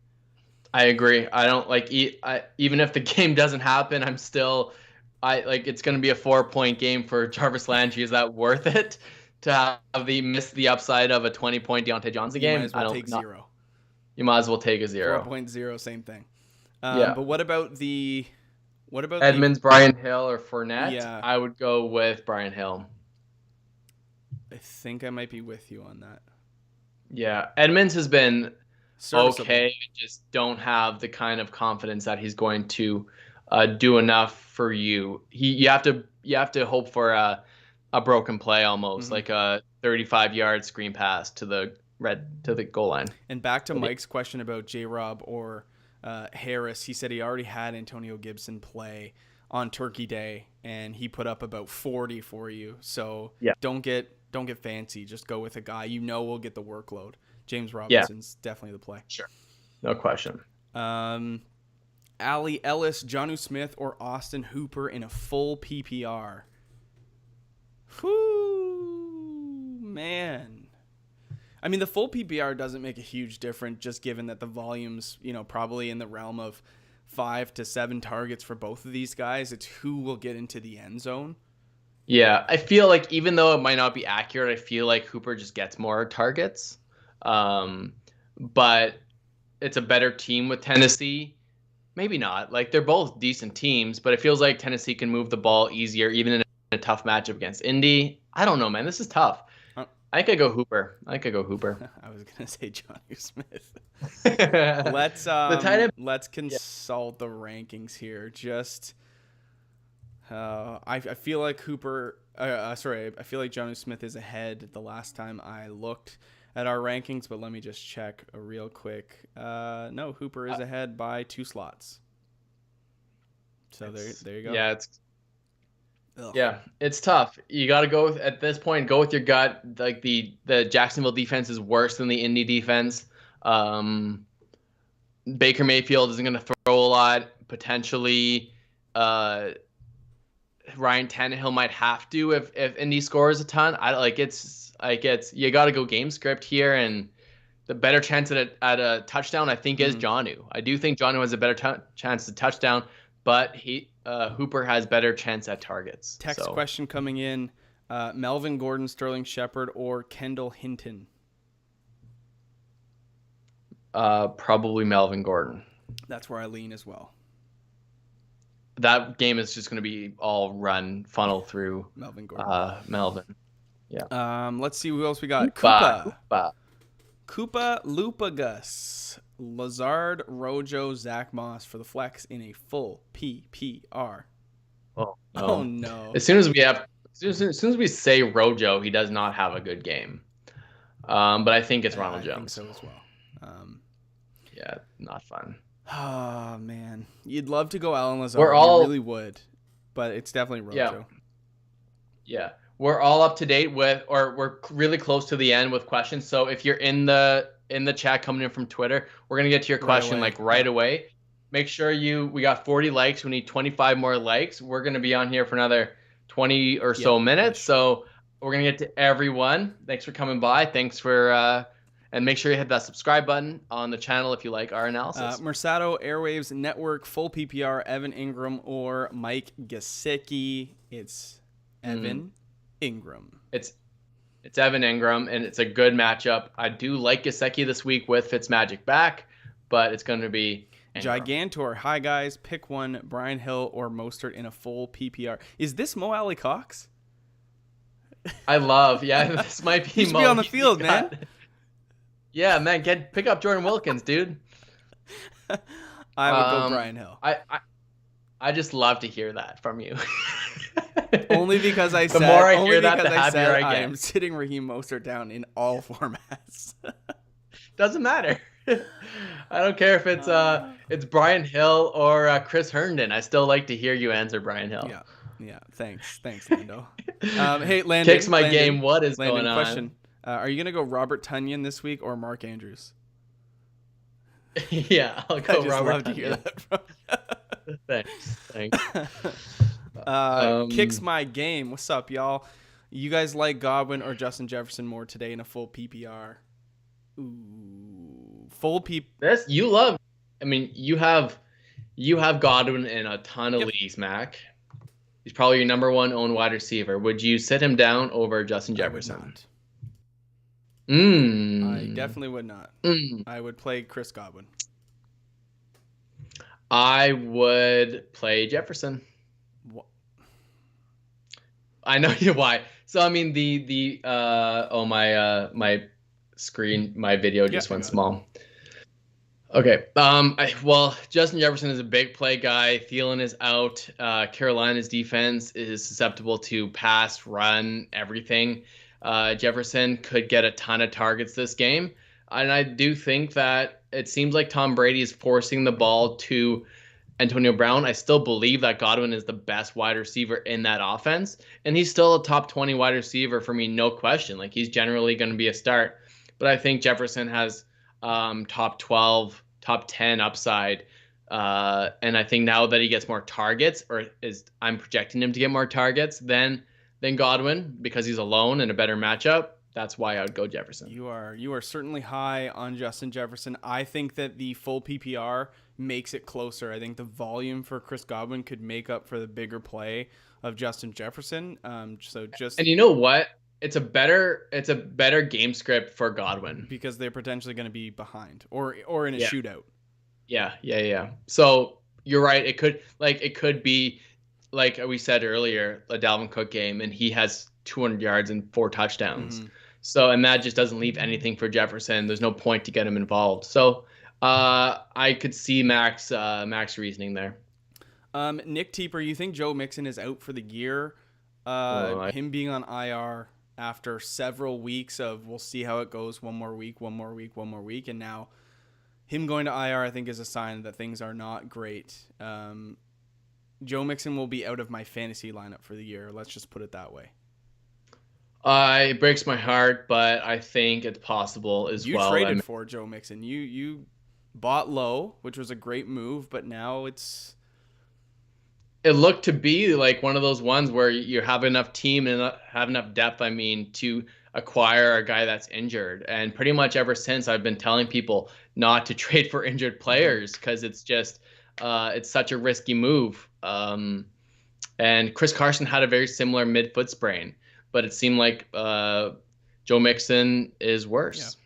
I agree. I don't like even if the game doesn't happen, it's going to be a 4-point game for Jarvis Landry. Is that worth it to have miss the upside of a 20-point Deontay Johnson game? You might as well take 0. You might as well take a 0. 4.0, same thing. Yeah. But what about Edmonds, Brian Hill, or Fournette? Yeah. I would go with Brian Hill. I think I might be with you on that. Yeah, Edmonds has been serviceable. Just don't have the kind of confidence that he's going to do enough for you. You have to hope for a broken play almost, like a 35-yard screen pass to the goal line. And back to Mike's question about J-Rob or Harris, he said he already had Antonio Gibson play on Turkey Day, and he put up about 40 for you. So don't get fancy. Just go with a guy will get the workload. James Robinson's definitely the play. Sure. No question. Ali Ellis, Jonnu Smith, or Austin Hooper in a full PPR. Whoo, man. I mean, the full PPR doesn't make a huge difference, just given that the volume's, probably in the realm of 5 to 7 targets for both of these guys. It's who will get into the end zone. Yeah, I feel like even though it might not be accurate, I feel like Hooper just gets more targets. But it's a better team with Tennessee. Maybe not. Like, they're both decent teams, but it feels like Tennessee can move the ball easier, even in a tough matchup against Indy. I don't know, man. This is tough. I could go Hooper. I was gonna say Jonnu Smith. The let's consult the rankings here. Just I feel like Hooper. I feel like Jonnu Smith is ahead the last time I looked at our rankings, but let me just check real quick. No, Hooper is ahead by 2 slots. So there you go. Yeah, it's tough. You got to go at this point. Go with your gut. Like the Jacksonville defense is worse than the Indy defense. Baker Mayfield isn't going to throw a lot. Potentially, Ryan Tannehill might have to if Indy scores a ton. It's you got to go game script here, and the better chance at a touchdown I think is Jonnu. I do think Jonnu has a better chance at touchdown, but Hooper has better chance at targets. Text question coming in: Melvin Gordon, Sterling Shepard, or Kendall Hinton? Probably Melvin Gordon. That's where I lean as well. That game is just going to be all funnel through Melvin Gordon. Melvin. Yeah. Let's see who else we got. Koopa Lupagus, Lazard, Rojo, Zach Moss for the flex in a full PPR. Oh no! As soon as we say Rojo, he does not have a good game. But I think it's Ronald Jones. I think so as well. Yeah, not fun. Oh man, you'd love to go Alan Lazard. You really would, but it's definitely Rojo. Yeah. We're all up to date or we're really close to the end with questions. So if you're in the chat coming in from Twitter, we're gonna get to your question right away. Make sure we got 40 likes. We need 25 more likes. We're gonna be on here for another 20 or so minutes. So we're gonna get to everyone. Thanks for coming by. Thanks for and make sure you hit that subscribe button on the channel if you like our analysis. Mercado Airwaves Network, full PPR, Evan Ingram or Mike Gesicki. It's Evan Ingram. It's Evan Ingram, and it's a good matchup. I do like Gesicki this week with Fitzmagic back, but it's going to be Ingram. Gigantor. Hi, guys. Pick one, Brian Hill or Mostert in a full PPR. Is this Mo Alley Cox? This might be Mo. Be on the field, man. Yeah, man, pick up Jordan Wilkins, dude. I would go Brian Hill. I just love to hear that from you. Only because I said, I am sitting Raheem Mostert down in all formats. Doesn't matter. I don't care if it's Brian Hill or Chris Herndon. I still like to hear you answer Brian Hill. Yeah. Thanks, Lando. Hey, Kicks my game. What is Landon, going on? question. Are you gonna go Robert Tonyan this week or Mark Andrews? Yeah, I'll go I just Robert love to Tonyan. hear that from Thanks. Kicks my game. What's up, y'all? You guys like Godwin or Justin Jefferson more today in a full PPR? Ooh, full PPR. This you love. I mean, you have Godwin in a ton of leagues, Mac. He's probably your number one owned wide receiver. Would you sit him down over Justin Jefferson? I definitely would not. I would play Chris Godwin. I would play Jefferson. What? I know why. So I mean my screen, my video just went small. Okay. Well, Justin Jefferson is a big play guy. Thielen is out. Carolina's defense is susceptible to pass, run, everything. Jefferson could get a ton of targets this game. And I do think that it seems like Tom Brady is forcing the ball to Antonio Brown. I still believe that Godwin is the best wide receiver in that offense. And he's still a top 20 wide receiver for me, no question. Like, he's generally going to be a start. But I think Jefferson has top 12, top 10 upside. And I think now that he gets more targets, I'm projecting him to get more targets than Godwin, because he's alone in a better matchup. That's why I would go Jefferson. You are certainly high on Justin Jefferson. I think that the full PPR makes it closer. I think the volume for Chris Godwin could make up for the bigger play of Justin Jefferson. And you know what? It's a better game script for Godwin because they're potentially going to be behind or in a shootout. Yeah. So you're right. It could be like we said earlier, a Dalvin Cook game, and he has 200 yards and 4 touchdowns. Mm-hmm. So, and that just doesn't leave anything for Jefferson. There's no point to get him involved. So, I could see Max reasoning there. Nick Teeper, you think Joe Mixon is out for the year? Him being on IR after several weeks of we'll see how it goes, one more week, and now him going to IR, I think, is a sign that things are not great. Joe Mixon will be out of my fantasy lineup for the year. Let's just put it that way. It breaks my heart, but I think it's possible as well. You traded for Joe Mixon. You bought low, which was a great move, but now it looked to be like one of those ones where you have enough team and have enough depth, to acquire a guy that's injured. And pretty much ever since, I've been telling people not to trade for injured players because it's just it's such a risky move. And Chris Carson had a very similar mid-foot sprain, but it seemed like Joe Mixon is worse.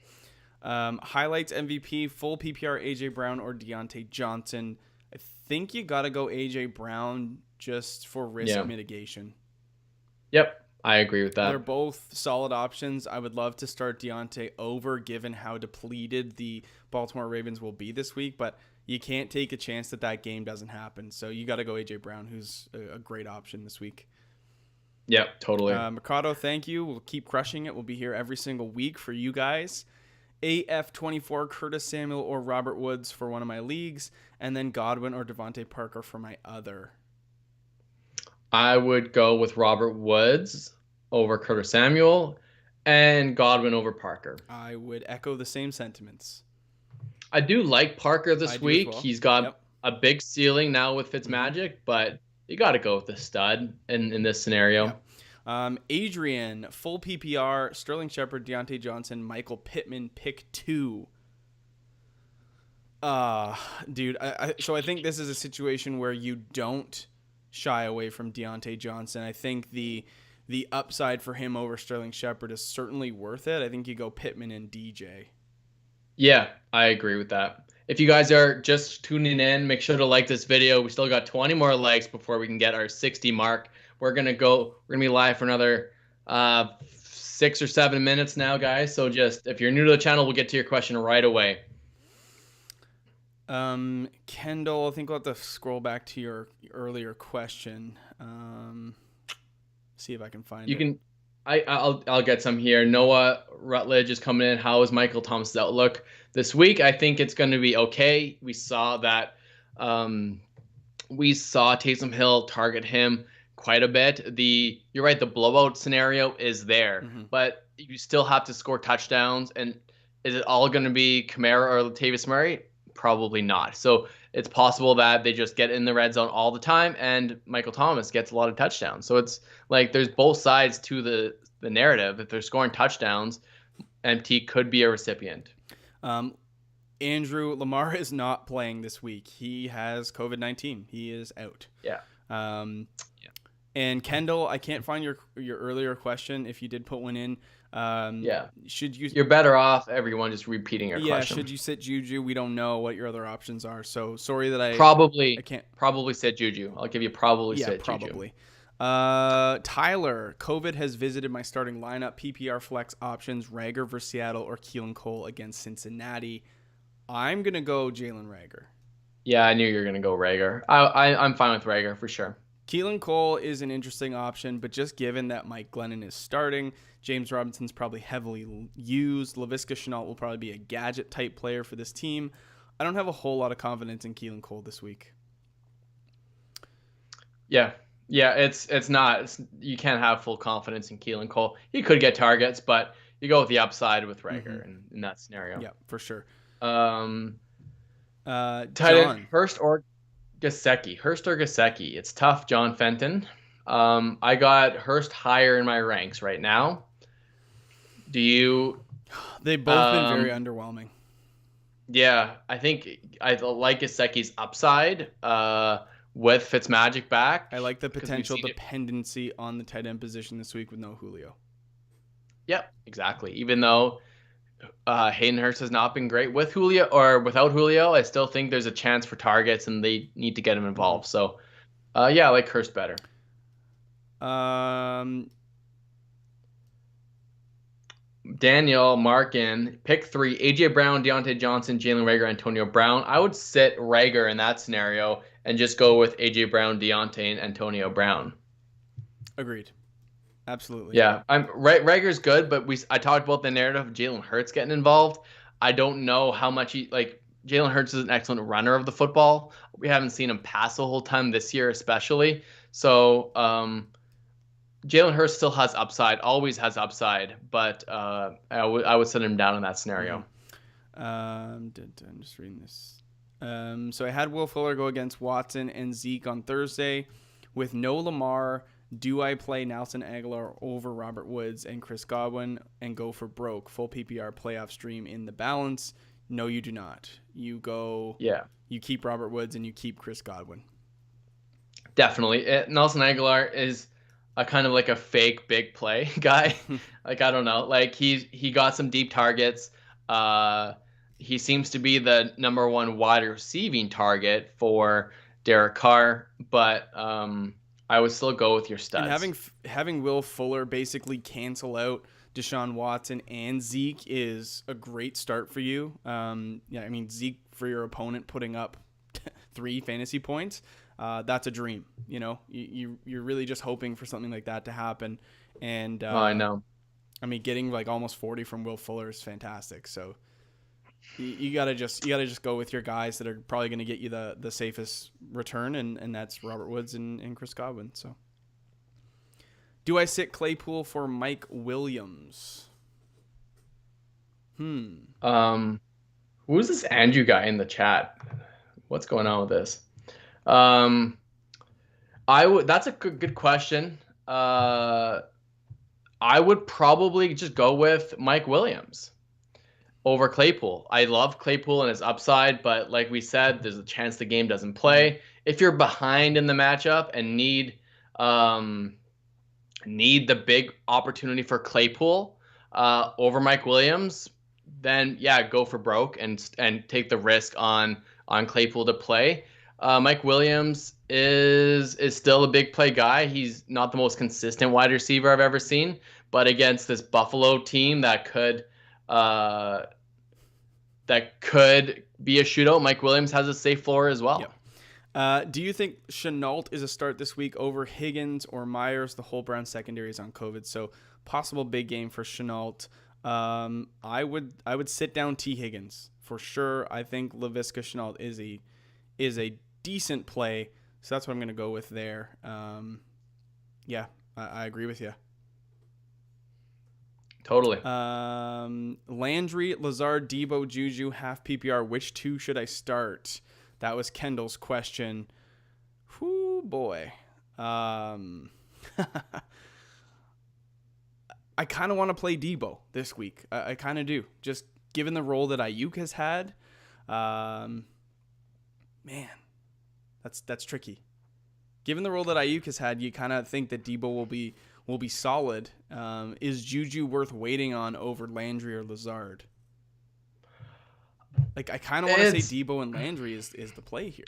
Yeah. Highlights MVP, full PPR, AJ Brown or Deontay Johnson. I think you got to go AJ Brown just for risk mitigation. Yep, I agree with that. They're both solid options. I would love to start Deontay over, given how depleted the Baltimore Ravens will be this week, but you can't take a chance that game doesn't happen. So you got to go AJ Brown, who's a great option this week. Yep, totally. Mercado, thank you. We'll keep crushing it. We'll be here every single week for you guys. AF24, Curtis Samuel or Robert Woods for one of my leagues, and then Godwin or Devontae Parker for my other. I would go with Robert Woods over Curtis Samuel and Godwin over Parker. I would echo the same sentiments. I do like Parker this week. Well. He's got a big ceiling now with Fitzmagic, but you got to go with the stud in this scenario. Yeah. Adrian, full PPR, Sterling Shepard, Deontay Johnson, Michael Pittman, pick 2. Dude, so I think this is a situation where you don't shy away from Deontay Johnson. I think the upside for him over Sterling Shepard is certainly worth it. I think you go Pittman and DJ. Yeah, I agree with that. If you guys are just tuning in, make sure to like this video. We still got 20 more likes before we can get our 60 mark. We're gonna be live for another 6 or 7 minutes now, guys. So just if you're new to the channel, we'll get to your question right away. Kendall, I think we'll have to scroll back to your earlier question. See if I can find it. I'll get some here. Noah Rutledge is coming in. How is Michael Thomas's outlook this week? I think it's going to be okay. We saw that. We saw Taysom Hill target him quite a bit. You're right. The blowout scenario is there, but you still have to score touchdowns. And is it all going to be Kamara or Latavius Murray? Probably not. So it's possible that they just get in the red zone all the time, and Michael Thomas gets a lot of touchdowns. So it's like there's both sides to the narrative. If they're scoring touchdowns, MT could be a recipient. Andrew, Lamar is not playing this week. He has COVID-19. He is out. Yeah. And Kendall, I can't find your earlier question. If you did put one in, should you? You're better off. Everyone just repeating your question. Should you sit Juju? We don't know what your other options are. So sorry that I can't. Probably sit Juju. I'll give you probably sit probably. Juju. Tyler, COVID has visited my starting lineup. PPR flex options: Rager versus Seattle or Keelan Cole against Cincinnati. I'm gonna go Jalen Rager. Yeah, I knew you were gonna go Rager. I'm fine with Rager for sure. Keelan Cole is an interesting option, but just given that Mike Glennon is starting, James Robinson's probably heavily used. Laviska Shenault will probably be a gadget-type player for this team. I don't have a whole lot of confidence in Keelan Cole this week. Yeah, it's not. You can't have full confidence in Keelan Cole. He could get targets, but you go with the upside with Rager in that scenario. Yeah, for sure. Tight John. Hurst or Gesicki. It's tough, John Fenton. I got Hurst higher in my ranks right now. Do you? They've both been very underwhelming. Yeah, I think I like Gesicki's upside with Fitzmagic back. I like the potential dependency on the tight end position this week with no Julio. Yep, exactly. Even though Hayden Hurst has not been great with Julio or without Julio, I still think there's a chance for targets and they need to get him involved. So, I like Hurst better. Daniel Markin, pick 3, AJ Brown, Deontay Johnson, Jalen Rager, Antonio Brown. I would sit Rager in that scenario and just go with AJ Brown, Deontay, and Antonio Brown. Agreed. Absolutely. Yeah, Rager's good, but I talked about the narrative of Jalen Hurts getting involved. I don't know how much Jalen Hurts is an excellent runner of the football. We haven't seen him pass the whole time this year, especially. So Jalen Hurts still has upside, always has upside, but I would set him down in that scenario. I'm just reading this. So I had Will Fuller go against Watson and Zeke on Thursday. With no Lamar, do I play Nelson Aguilar over Robert Woods and Chris Godwin and go for broke? Full PPR playoff stream in the balance? No, you do not. You go. Yeah. You keep Robert Woods and you keep Chris Godwin. Definitely. Nelson Aguilar is a kind of like a fake big play guy. I don't know. He got some deep targets. He seems to be the number one wide receiving target for Derek Carr, but I would still go with your studs. And having Will Fuller basically cancel out Deshaun Watson and Zeke is a great start for you. Zeke for your opponent putting up 3 fantasy points, that's a dream. You're really just hoping for something like that to happen. And I know. Getting almost 40 from Will Fuller is fantastic. So you gotta just go with your guys that are probably going to get you the safest return, and that's Robert Woods and Chris Godwin. So, do I sit Claypool for Mike Williams? Who's this Andrew guy in the chat? What's going on with this? That's a good question. I would probably just go with Mike Williams over Claypool. I love Claypool and his upside, but like we said, there's a chance the game doesn't play. If you're behind in the matchup and need the big opportunity for Claypool over Mike Williams, then go for broke and take the risk on Claypool to play. Mike Williams is still a big play guy. He's not the most consistent wide receiver I've ever seen, but against this Buffalo team that could be a shootout, Mike Williams has a safe floor as well. Do you think Chenault is a start this week over Higgins or Myers? The whole Brown secondary is on COVID, so possible big game for Chenault. I would sit down T. Higgins for sure. I think Laviska Chenault is a decent play, so that's what I'm going to go with there. Yeah, I agree with you. Totally. Landry, Lazard, Debo, Juju, half PPR. Which two should I start? That was Kendall's question. Whoo, boy. I kind of want to play Debo this week. I kind of do. Just given the role that Ayuk has had. Man, that's tricky. Given the role that Ayuk has had, you kind of think that Debo will be solid. Is Juju worth waiting on over Landry or Lazard? Like, I kind of want to say Debo and Landry is the play here.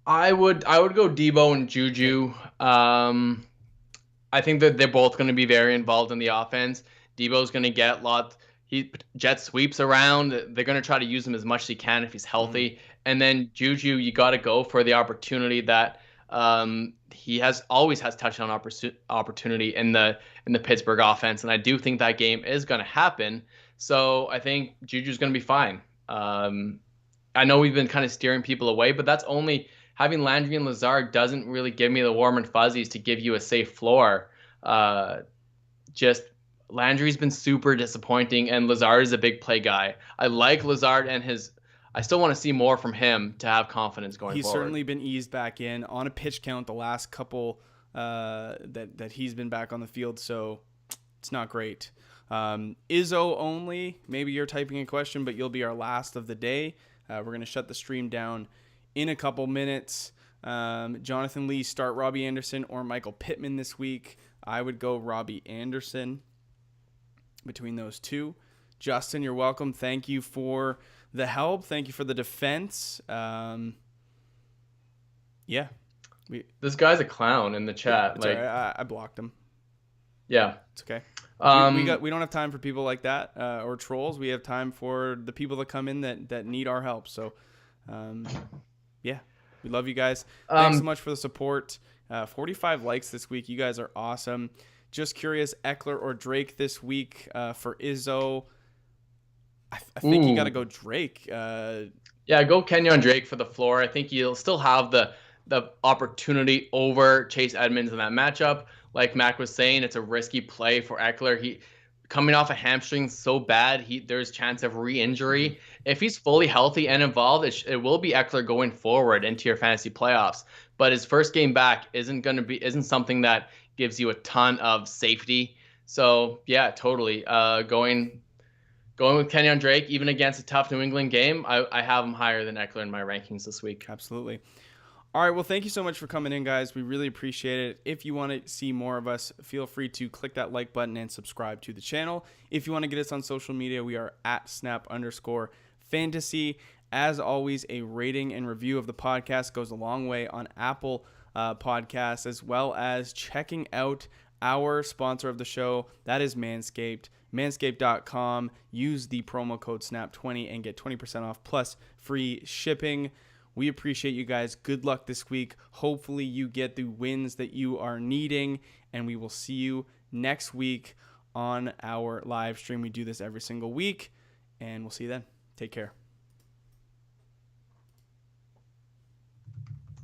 I would go Debo and Juju. I think that they're both going to be very involved in the offense. Debo's going to get jet sweeps around. They're going to try to use him as much as he can if he's healthy. Mm-hmm. And then Juju, you got to go for the opportunity that he always has touchdown opportunity in the Pittsburgh offense, and I do think that game is going to happen. So I think Juju's going to be fine. I know we've been kind of steering people away, but that's only having Landry and Lazard doesn't really give me the warm and fuzzies to give you a safe floor. Just Landry's been super disappointing, and Lazard is a big play guy. I like Lazard I still want to see more from him to have confidence going forward. He's certainly been eased back in on a pitch count the last couple that he's been back on the field, so it's not great. Izzo only, maybe you're typing a question, but you'll be our last of the day. We're going to shut the stream down in a couple minutes. Jonathan Lee, start Robbie Anderson or Michael Pittman this week. I would go Robbie Anderson between those two. Justin, you're welcome. Thank you for the help. Thank you for the defense. Yeah. This guy's a clown in the chat. Like, right. I blocked him. Yeah. It's okay. We don't have time for people like that or trolls. We have time for the people that come in that need our help. So, yeah, we love you guys. Thanks so much for the support. 45 likes this week. You guys are awesome. Just curious, Eckler or Drake this week for Izzo. I think you got to go Drake. Yeah, go Kenyon Drake for the floor. I think you'll still have the opportunity over Chase Edmonds in that matchup. Like Mac was saying, it's a risky play for Eckler. He coming off a hamstring so bad, there's chance of re-injury. If he's fully healthy and involved, it will be Eckler going forward into your fantasy playoffs. But his first game back isn't something that gives you a ton of safety. So yeah, totally. Going with Kenyon Drake, even against a tough New England game, I have him higher than Eckler in my rankings this week. Absolutely. All right, well, thank you so much for coming in, guys. We really appreciate it. If you want to see more of us, feel free to click that like button and subscribe to the channel. If you want to get us on social media, we are at @snap_fantasy. As always, a rating and review of the podcast goes a long way on Apple Podcasts, as well as checking out our sponsor of the show. That is Manscaped. Manscaped.com. Use the promo code SNAP20 and get 20% off plus free shipping. We appreciate you guys. Good luck this week. Hopefully you get the wins that you are needing, and we will see you next week on our live stream. We do this every single week, and we'll see you then. Take care.